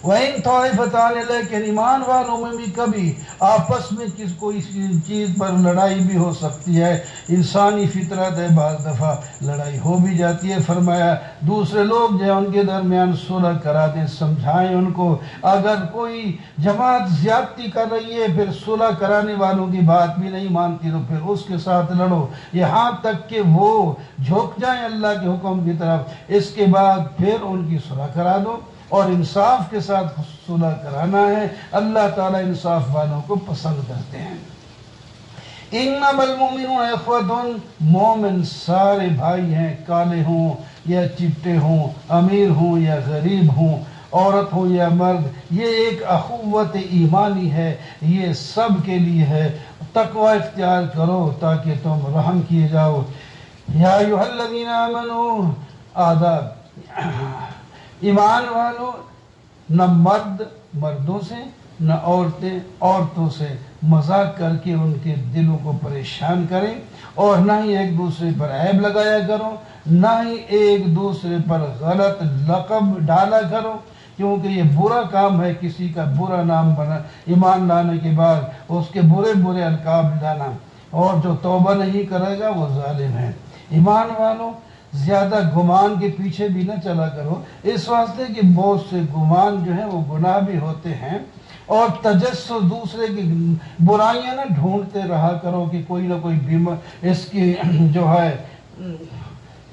وَإِن طَائِفَتَانِ، لیکن ایمان والوں میں بھی کبھی آپس میں کوئی چیز پر لڑائی بھی ہو سکتی ہے، انسانی فطرت ہے، بعض دفعہ لڑائی ہو بھی جاتی ہے۔ فرمایا دوسرے لوگ جو ان کے درمیان صلح کرا دیں، سمجھائیں ان کو، اگر کوئی جماعت زیادتی کر رہی ہے پھر صلح کرانے والوں کی بات بھی نہیں مانتی تو پھر اس کے ساتھ لڑو، یہاں تک کہ وہ جھک جائیں اللہ کے حکم کی طرف، اس کے بعد پھر ان کی صلح کرا دو، اور انصاف کے ساتھ صلح کرانا ہے، اللہ تعالیٰ انصاف والوں کو پسند کرتے ہیں۔ انما المؤمنون اخوۃ، مومن سارے بھائی ہیں، کالے ہوں یا چٹے ہوں، امیر ہوں یا غریب ہوں، عورت ہو یا مرد، یہ ایک اخوت ایمانی ہے، یہ سب کے لیے ہے، تقوی اختیار کرو تاکہ تم رحم کیے جاؤ۔ یا ایھا الذین آمنوا، آداب، ایمان والو، نہ مرد مردوں سے، نہ عورتیں عورتوں سے مذاق کر کے ان کے دلوں کو پریشان کریں، اور نہ ہی ایک دوسرے پر عیب لگایا کرو، نہ ہی ایک دوسرے پر غلط لقب ڈالا کرو، کیونکہ یہ برا کام ہے کسی کا برا نام بنا ایمان لانے کے بعد اس کے برے برے القاب لانا، اور جو توبہ نہیں کرے گا وہ ظالم ہے۔ ایمان والو، زیادہ گمان کے پیچھے بھی نہ چلا کرو، اس واسطے کہ بہت سے گمان جو ہیں وہ گناہ بھی ہوتے ہیں، اور تجسس دوسرے کی برائیاں نہ ڈھونڈتے رہا کرو کہ کوئی نہ کوئی اس کی جو ہے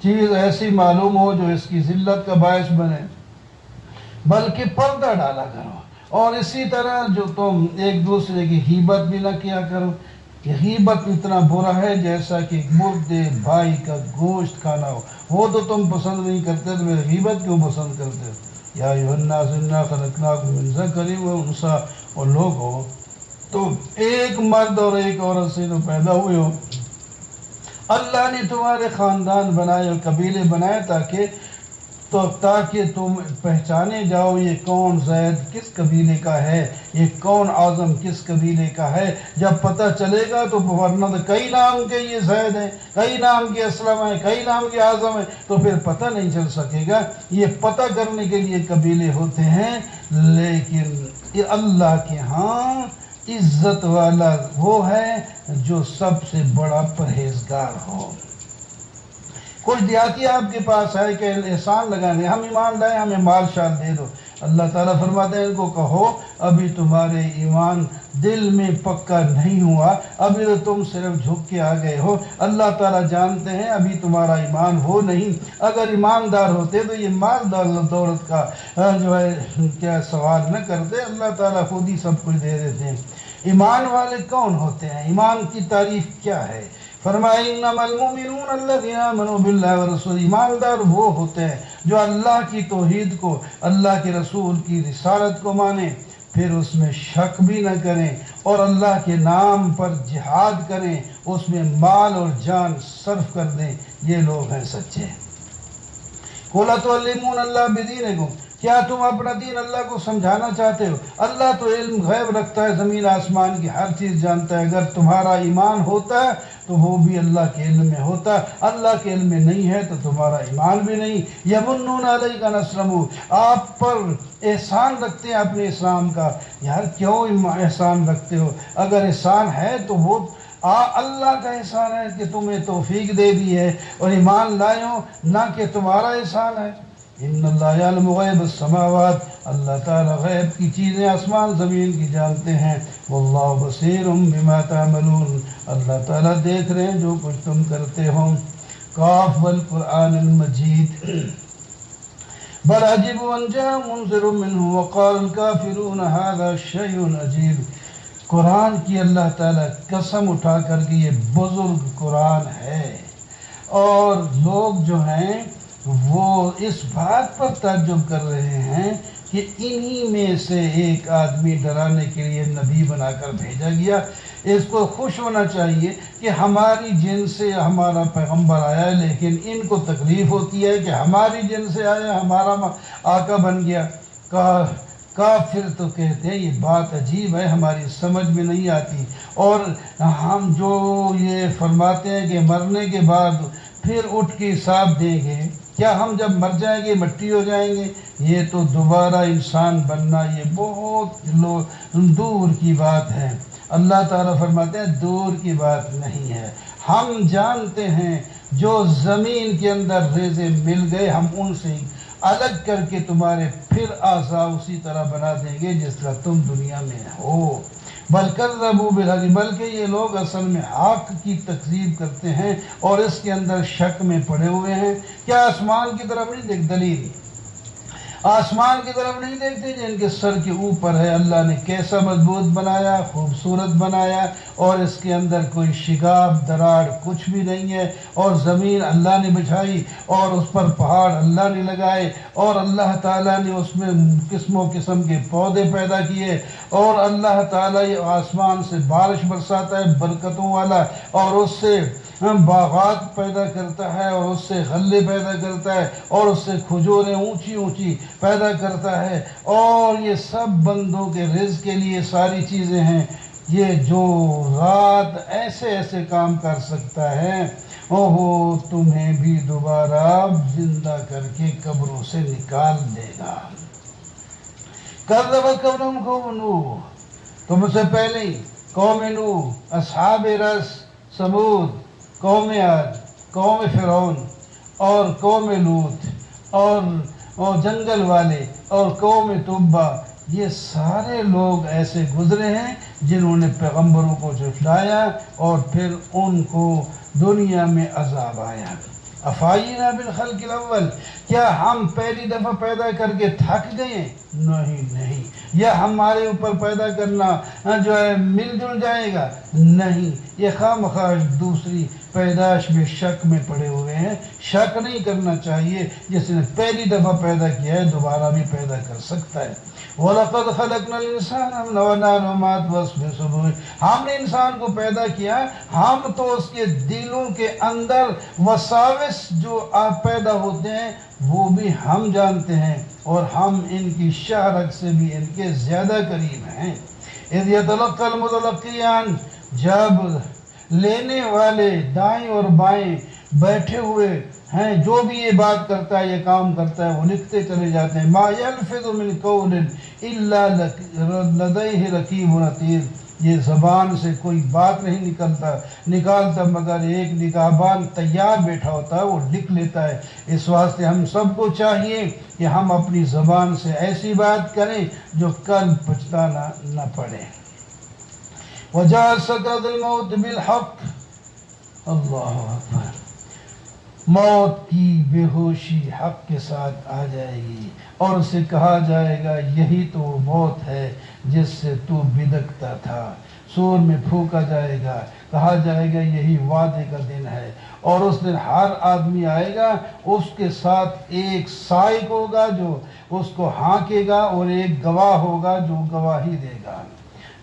چیز ایسی معلوم ہو جو اس کی ذلت کا باعث بنے، بلکہ پردہ ڈالا کرو، اور اسی طرح جو تم ایک دوسرے کی غیبت بھی نہ کیا کرو، کہ غیبت اتنا برا ہے جیسا کہ مردے بھائی کا گوشت کھانا ہو، وہ تو تم پسند نہیں کرتے تو میرے غیبت کیوں پسند کرتے ہو؟ یا ایھا الناس انا خلقناکم من ذکر و انثی، اور لوگو تو ایک مرد اور ایک عورت سے تو پیدا ہوئے ہو، اللہ نے تمہارے خاندان بنائے اور قبیلے بنائے تاکہ تو تاکہ تم پہچانے جاؤ یہ کون زید کس قبیلے کا ہے، یہ کون اعظم کس قبیلے کا ہے۔ جب پتہ چلے گا تو ورنہ تو کئی نام کے یہ زید ہیں، کئی نام کے اسلم ہیں، کئی نام کے اعظم ہیں، تو پھر پتہ نہیں چل سکے گا۔ یہ پتہ کرنے کے لیے قبیلے ہوتے ہیں، لیکن یہ اللہ کے ہاں عزت والا وہ ہے جو سب سے بڑا پرہیزگار ہو۔ کچھ دیہاتی آپ کے پاس آئے کہ احسان لگانے، ہم ایمان لائے، ہمیں مال شال دے دو۔ اللہ تعالیٰ فرماتے ہیں ان کو کہو ابھی تمہارے ایمان دل میں پکا نہیں ہوا، ابھی تو تم صرف جھک کے آ گئے ہو۔ اللہ تعالیٰ جانتے ہیں ابھی تمہارا ایمان ہو نہیں۔ اگر ایماندار ہوتے تو یہ مال دولت کا جو ہے کیا سوال نہ کرتے، اللہ تعالیٰ خود ہی سب کچھ دے دیتے ہیں۔ ایمان والے کون ہوتے ہیں؟ ایمان کی تعریف کیا ہے؟ فرمایا انما المؤمنون الذين آمنوا بالله ورسوله، ایماندار وہ ہوتے ہیں جو اللہ کی توحید کو، اللہ کے رسول کی رسالت کو مانیں، پھر اس میں شک بھی نہ کریں اور اللہ کے نام پر جہاد کریں، اس میں مال اور جان صرف کر دیں، یہ لوگ ہیں سچے۔ قُلْ أَتُعَلِّمُونَ اللَّهَ بِدِينِكُمْ، کیا تم اپنا دین اللہ کو سمجھانا چاہتے ہو؟ اللہ تو علم غیب رکھتا ہے، زمین آسمان کی ہر چیز جانتا ہے۔ اگر تمہارا ایمان ہوتا ہے تو وہ بھی اللہ کے علم میں ہوتا، اللہ کے علم میں نہیں ہے تو تمہارا ایمان بھی نہیں۔ یمنون علیک ان اسلموا، آپ پر احسان رکھتے ہیں اپنے اسلام کا۔ یار کیوں احسان رکھتے ہو؟ اگر احسان ہے تو وہ اللہ کا احسان ہے کہ تمہیں توفیق دے دی ہے اور ایمان لائے ہو، نہ کہ تمہارا احسان ہے۔ ان اللہ یعلم غیب السماوات، اللہ تعالیٰ غیب کی چیزیں آسمان زمین کی جانتے ہیں۔ واللہ بصیر بما تعملون، اللہ تعالیٰ دیکھ رہے ہیں جو کچھ تم کرتے ہو۔ قاف والقرآن المجید بل عجبوا ان جاءهم منذر منهم وقال الكافرون هذا شيء عجیب۔ قرآن کی اللہ تعالیٰ قسم اٹھا کر کے یہ بزرگ قرآن ہے، اور لوگ جو ہیں وہ اس بات پر تعجب کر رہے ہیں کہ انہی میں سے ایک آدمی ڈرانے کے لیے نبی بنا کر بھیجا گیا۔ اس کو خوش ہونا چاہیے کہ ہماری جن سے ہمارا پیغمبر آیا ہے، لیکن ان کو تکلیف ہوتی ہے کہ ہماری جن سے آیا ہمارا آقا بن گیا۔ کافر تو کہتے ہیں یہ بات عجیب ہے، ہماری سمجھ میں نہیں آتی، اور ہم جو یہ فرماتے ہیں کہ مرنے کے بعد پھر اٹھ کے حساب دیں گے، کیا ہم جب مر جائیں گے مٹی ہو جائیں گے؟ یہ تو دوبارہ انسان بننا یہ بہت دور کی بات ہے۔ اللہ تعالیٰ فرماتے ہیں دور کی بات نہیں ہے، ہم جانتے ہیں جو زمین کے اندر ریزے مل گئے ہم ان سے الگ کر کے تمہارے پھر اعضاء اسی طرح بنا دیں گے جس طرح تم دنیا میں ہو۔ بل کذبوا بالحق، بلکہ یہ لوگ اصل میں حق کی تکذیب کرتے ہیں اور اس کے اندر شک میں پڑے ہوئے ہیں۔ کیا آسمان کی طرف نہیں دیکھ دلیل، آسمان کی طرف نہیں دیکھتے جن کے سر کے اوپر ہے؟ اللہ نے کیسا مضبوط بنایا، خوبصورت بنایا، اور اس کے اندر کوئی شگاف دراڑ کچھ بھی نہیں ہے، اور زمین اللہ نے بچھائی اور اس پر پہاڑ اللہ نے لگائے، اور اللہ تعالیٰ نے اس میں قسم و قسم کے پودے پیدا کیے، اور اللہ تعالیٰ یہ آسمان سے بارش برساتا ہے برکتوں والا، اور اس سے باغات پیدا کرتا ہے، اور اس سے غلے پیدا کرتا ہے، اور اس سے کھجوریں اونچی اونچی پیدا کرتا ہے، اور یہ سب بندوں کے رزق کے لیے ساری چیزیں ہیں۔ یہ جو رات ایسے ایسے کام کر سکتا ہے، وہ تمہیں بھی دوبارہ زندہ کر کے قبروں سے نکال دے گا۔ کذبت قوم نوح، تم سے پہلے قوم نوح، اصحاب رس، سمود، قوم عاد، قوم فرعون، اور قوم لوط، اور جنگل والے، اور قوم تبع، یہ سارے لوگ ایسے گزرے ہیں جنہوں نے پیغمبروں کو جھٹلایا اور پھر ان کو دنیا میں عذاب آیا۔ افعینا بالخلق الاول، کیا ہم پہلی دفعہ پیدا کر کے تھک گئے؟ نہیں، یا ہمارے اوپر پیدا کرنا جو ہے مل جل جائے گا؟ نہیں، یہ خامخواہ دوسری پیدائش میں شک میں پڑے ہوئے ہیں۔ شک نہیں کرنا چاہیے، جس نے پہلی دفعہ پیدا کیا ہے دوبارہ بھی پیدا کر سکتا ہے۔ وَلَقَدْ خَلَقْنَا الْإِنسَانَ وَنَعْلَمُ مَا تُوَسْوِسُ بِهِ، ہم نے انسان کو پیدا کیا، ہم تو اس کے دلوں کے اندر وساوس جو پیدا ہوتے ہیں وہ بھی ہم جانتے ہیں اور ہم ان کی شہرت سے بھی ان کے زیادہ قریب ہیں۔ اذ یتلقی المتلقیان، جب لینے والے دائیں اور بائیں بیٹھے ہوئے ہیں، جو بھی یہ بات کرتا ہے، یہ کام کرتا ہے، وہ لکھتے چلے جاتے ہیں۔ ما یلفظ من قول الا لدیہ رقیب عتید، یہ زبان سے کوئی بات نہیں نکالتا مگر ایک نگہبان تیار بیٹھا ہوتا ہے، وہ لکھ لیتا ہے۔ اس واسطے ہم سب کو چاہیے کہ ہم اپنی زبان سے ایسی بات کریں جو کل پچھتانا نہ پڑے۔ وجاءت سکرۃ الموت بالحق، اللہ اکبر، موت کی بے ہوشی حق کے ساتھ آ جائے گی اور اسے کہا جائے گا یہی تو وہ موت ہے جس سے تو بدکتا تھا۔ سور میں پھونکا جائے گا، کہا جائے گا یہی وعدے کا دن ہے، اور اس دن ہر آدمی آئے گا، اس کے ساتھ ایک سائق ہوگا جو اس کو ہانکے گا اور ایک گواہ ہوگا جو گواہی دے گا۔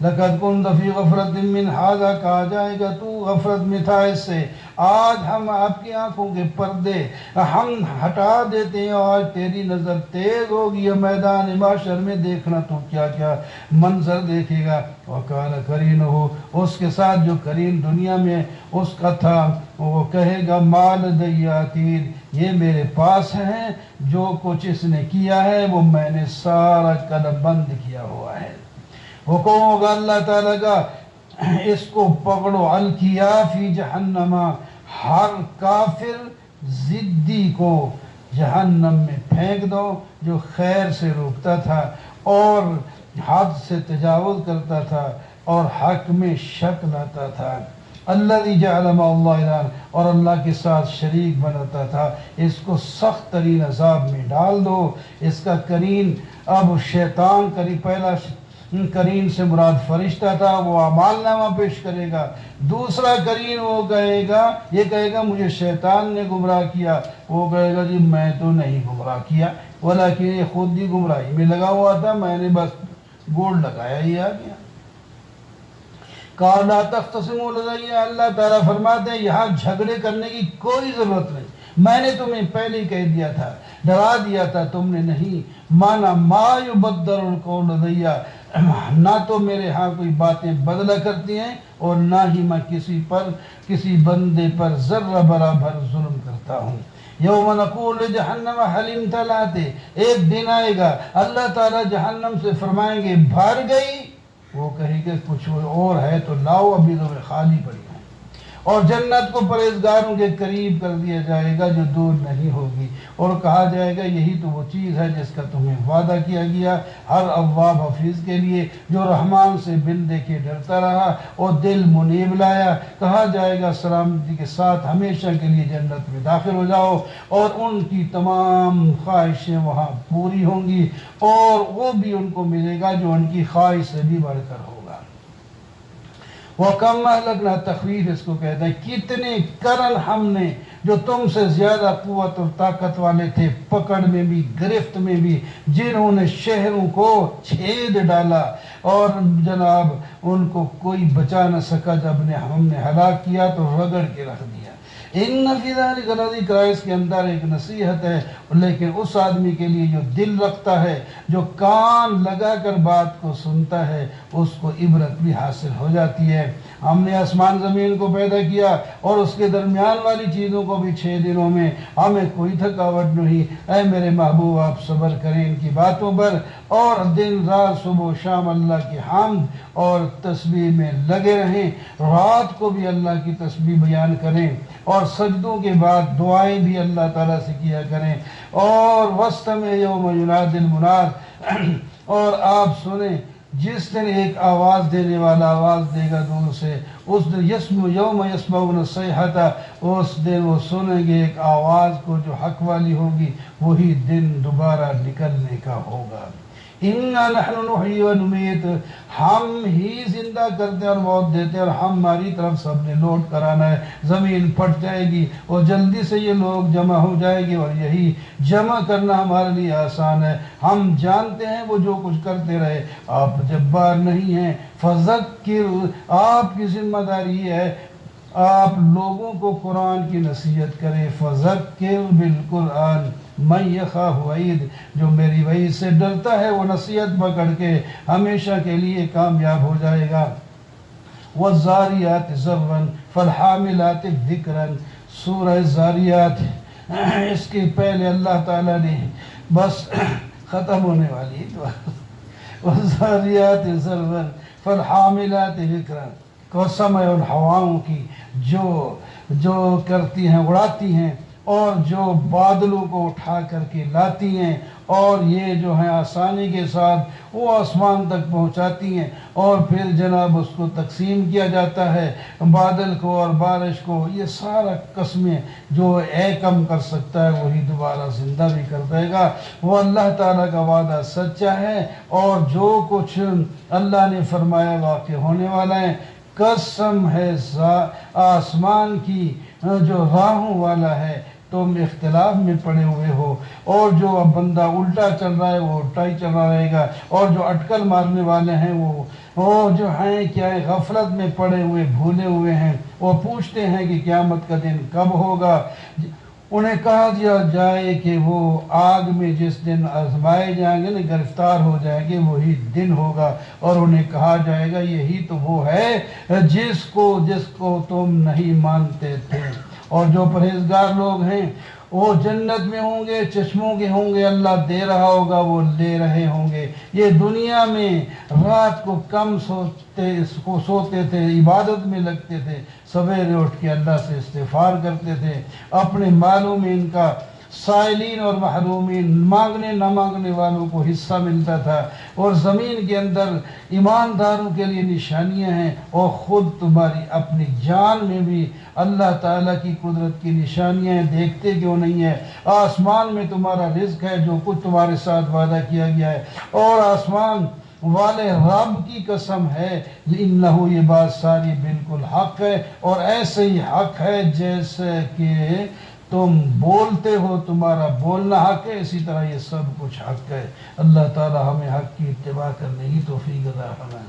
لقد كنت في غفلة من هذا، کہا جائے گا تو غفلت میں تھا اس سے، آج ہم آپ کی آنکھوں کے پردے ہم ہٹا دیتے ہیں، آج تیری نظر تیز ہوگی، میدان محشر میں دیکھنا تو کیا کیا منظر دیکھے گا۔ وَقَالَ قَرِينُهُ، اس کے ساتھ جو قرین دنیا میں اس کا تھا، وہ کہے گا مَا لَدَيَّ عَتِيدٌ، یہ میرے پاس ہیں، جو کچھ اس نے کیا ہے وہ میں نے سارا قلم بند کیا ہوا ہے۔ حکم ہوگا اللہ تعالیٰ کا، اس کو پکڑو، الکیا فی جہنم، ہر کافر ضدی کو جہنم میں پھینک دو جو خیر سے روکتا تھا اور حد سے تجاوز کرتا تھا اور حق میں شک لاتا تھا۔ الذی جعل مع اللہ الہا، اور اللہ کے ساتھ شریک بناتا تھا، اس کو سخت ترین عذاب میں ڈال دو۔ اس کا قرین اب شیطان پہلا قرین سے مراد فرشتہ تھا، وہ اعمال نامہ پیش کرے گا۔ دوسرا قرین وہ کہے گا، یہ کہے گا مجھے شیطان نے گمراہ کیا، وہ کہے گا جی میں تو نہیں گمراہ کیا، ولیکن یہ خود ہی گمراہی میں لگا ہوا تھا، میں نے بس گوڑ لگایا ہی آ گیا۔ قَالَ لَا تَخْتَصِمُوا لَدَيَّ، اللہ تعالیٰ فرماتے ہیں یہاں جھگڑے کرنے کی کوئی ضرورت نہیں، میں نے تمہیں پہلے ہی کہہ دیا تھا، ڈرا دیا تھا، تم نے نہیں مانا۔ مَا يُبَدَّلُ الْقَوْلُ لَدَيَّ، نہ تو میرے ہاں کوئی باتیں بدلا کرتی ہیں اور نہ ہی میں کسی بندے پر ذرہ برابر ظلم کرتا ہوں۔ یوم نقول لجہنم حل امتلأت، ایک دن آئے گا اللہ تعالیٰ جہنم سے فرمائیں گے بھر گئی، وہ کہے گا کچھ اور ہے تو لاؤ، ابھی تو خالی پڑی ہے، اور جنت کو پرہیزگاروں کے قریب کر دیا جائے گا جو دور نہیں ہوگی، اور کہا جائے گا یہی تو وہ چیز ہے جس کا تمہیں وعدہ کیا گیا ہر اواب حفیظ کے لیے، جو رحمان سے بن دیکھے ڈرتا رہا اور دل منیب لایا۔ کہا جائے گا سلامتی کے ساتھ ہمیشہ کے لیے جنت میں داخل ہو جاؤ، اور ان کی تمام خواہشیں وہاں پوری ہوں گی، اور وہ بھی ان کو ملے گا جو ان کی خواہش سے بھی بڑھ کر ہوگا۔ وَكَمْ أَهْلَكْنَا، تخویف اس کو کہتا ہے، کتنے قرن ہم نے جو تم سے زیادہ قوت اور طاقت والے تھے، پکڑ میں بھی گرفت میں بھی، جنہوں نے شہروں کو چھید ڈالا اور جناب ان کو کوئی بچا نہ سکا، جب ہم نے ہلاک کیا تو رگڑ کے رکھ دیا۔ ان فی ذلک لذکریٰ، اس کے اندر ایک نصیحت ہے، لیکن اس آدمی کے لیے جو دل رکھتا ہے، جو کان لگا کر بات کو سنتا ہے، اس کو عبرت بھی حاصل ہو جاتی ہے۔ ہم نے آسمان زمین کو پیدا کیا اور اس کے درمیان والی چیزوں کو بھی 6 دنوں میں، ہمیں کوئی تھکاوٹ نہیں۔ اے میرے محبوب آپ صبر کریں ان کی باتوں پر، اور دن رات صبح و شام اللہ کی حمد اور تسبیح میں لگے رہیں، رات کو بھی اللہ کی تسبیح بیان کریں، اور سجدوں کے بعد دعائیں بھی اللہ تعالیٰ سے کیا کریں، اور وسط میں یوم یناد المناد، اور آپ سنیں جس دن ایک آواز دینے والا آواز دے گا دور سے، اس دن یوم یسمعون الصیحۃ، اس دن وہ سنیں گے ایک آواز کو جو حق والی ہوگی، وہی دن دوبارہ نکلنے کا ہوگا۔ اِنَّا نَحْنُ نُحْيِي وَنُمِيتُ، ہم ہی زندہ کرتے اور موت دیتے، اور ہماری طرف سب نے لوٹ کرانا ہے۔ زمین پھٹ جائے گی اور جلدی سے یہ لوگ جمع ہو جائے گی، اور یہی جمع کرنا ہمارے لیے آسان ہے۔ ہم جانتے ہیں وہ جو کچھ کرتے رہے، آپ جبار نہیں ہیں۔ فذکر، آپ کی ذمہ داری ہے آپ لوگوں کو قرآن کی نصیحت کریں۔ فذکر بالقرآن، من یخاف وعید، جو میری وعید سے ڈرتا ہے وہ نصیحت پکڑ کے ہمیشہ کے لیے کامیاب ہو جائے گا۔ والزاریات ذروا فالحاملات ذکرا، سورہ زاریات اس کے پہلے اللہ تعالیٰ نے بس ختم ہونے والی والزاریات ذروا فالحاملات ذکرا، قسم ہے ان ہواؤں کی جو کرتی ہیں، اڑاتی ہیں، اور جو بادلوں کو اٹھا کر کے لاتی ہیں، اور یہ جو ہیں آسانی کے ساتھ وہ آسمان تک پہنچاتی ہیں، اور پھر جناب اس کو تقسیم کیا جاتا ہے، بادل کو اور بارش کو۔ یہ سارا قسمیں جو کم کر سکتا ہے وہی دوبارہ زندہ بھی کر دے گا۔ وہ اللہ تعالیٰ کا وعدہ سچا ہے، اور جو کچھ اللہ نے فرمایا واقع ہونے والا ہے۔ قسم ہے آسمان کی جو راہوں والا ہے، تم اختلاف میں پڑے ہوئے ہو، اور جو اب بندہ الٹا چل رہا ہے وہ الٹا ہی چلا رہے گا، اور جو اٹکل مارنے والے ہیں وہ جو ہیں کیا غفلت میں پڑے ہوئے بھولے ہوئے ہیں، وہ پوچھتے ہیں کہ قیامت کا دن کب ہوگا۔ انہیں کہا دیا جائے کہ وہ آگ میں جس دن آزمائے جائیں گے نا، گرفتار ہو جائیں گے، وہی دن ہوگا، اور انہیں کہا جائے گا یہی تو وہ ہے جس کو تم نہیں مانتے تھے۔ اور جو پرہیزگار لوگ ہیں وہ جنت میں ہوں گے، چشموں کے ہوں گے، اللہ دے رہا ہوگا، وہ لے رہے ہوں گے۔ یہ دنیا میں رات کو کم سوتے تھے، عبادت میں لگتے تھے، سویرے اٹھ کے اللہ سے استغفار کرتے تھے، اپنے مالوں میں ان کا سائلین اور محرومین، مانگنے نہ مانگنے والوں کو حصہ ملتا تھا۔ اور زمین کے اندر ایمانداروں کے لیے نشانیاں ہیں، اور خود تمہاری اپنی جان میں بھی اللہ تعالیٰ کی قدرت کی نشانیاں ہیں، دیکھتے کیوں نہیں ہے؟ آسمان میں تمہارا رزق ہے، جو کچھ تمہارے ساتھ وعدہ کیا گیا ہے، اور آسمان والے رب کی قسم ہے، انہو یہ بات ساری بالکل حق ہے، اور ایسے ہی حق ہے جیسے کہ تم بولتے ہو، تمہارا بولنا حق ہے، اسی طرح یہ سب کچھ حق ہے۔ اللہ تعالی ہمیں حق کی اتباع کرنے کی توفیق عطا فرمائے۔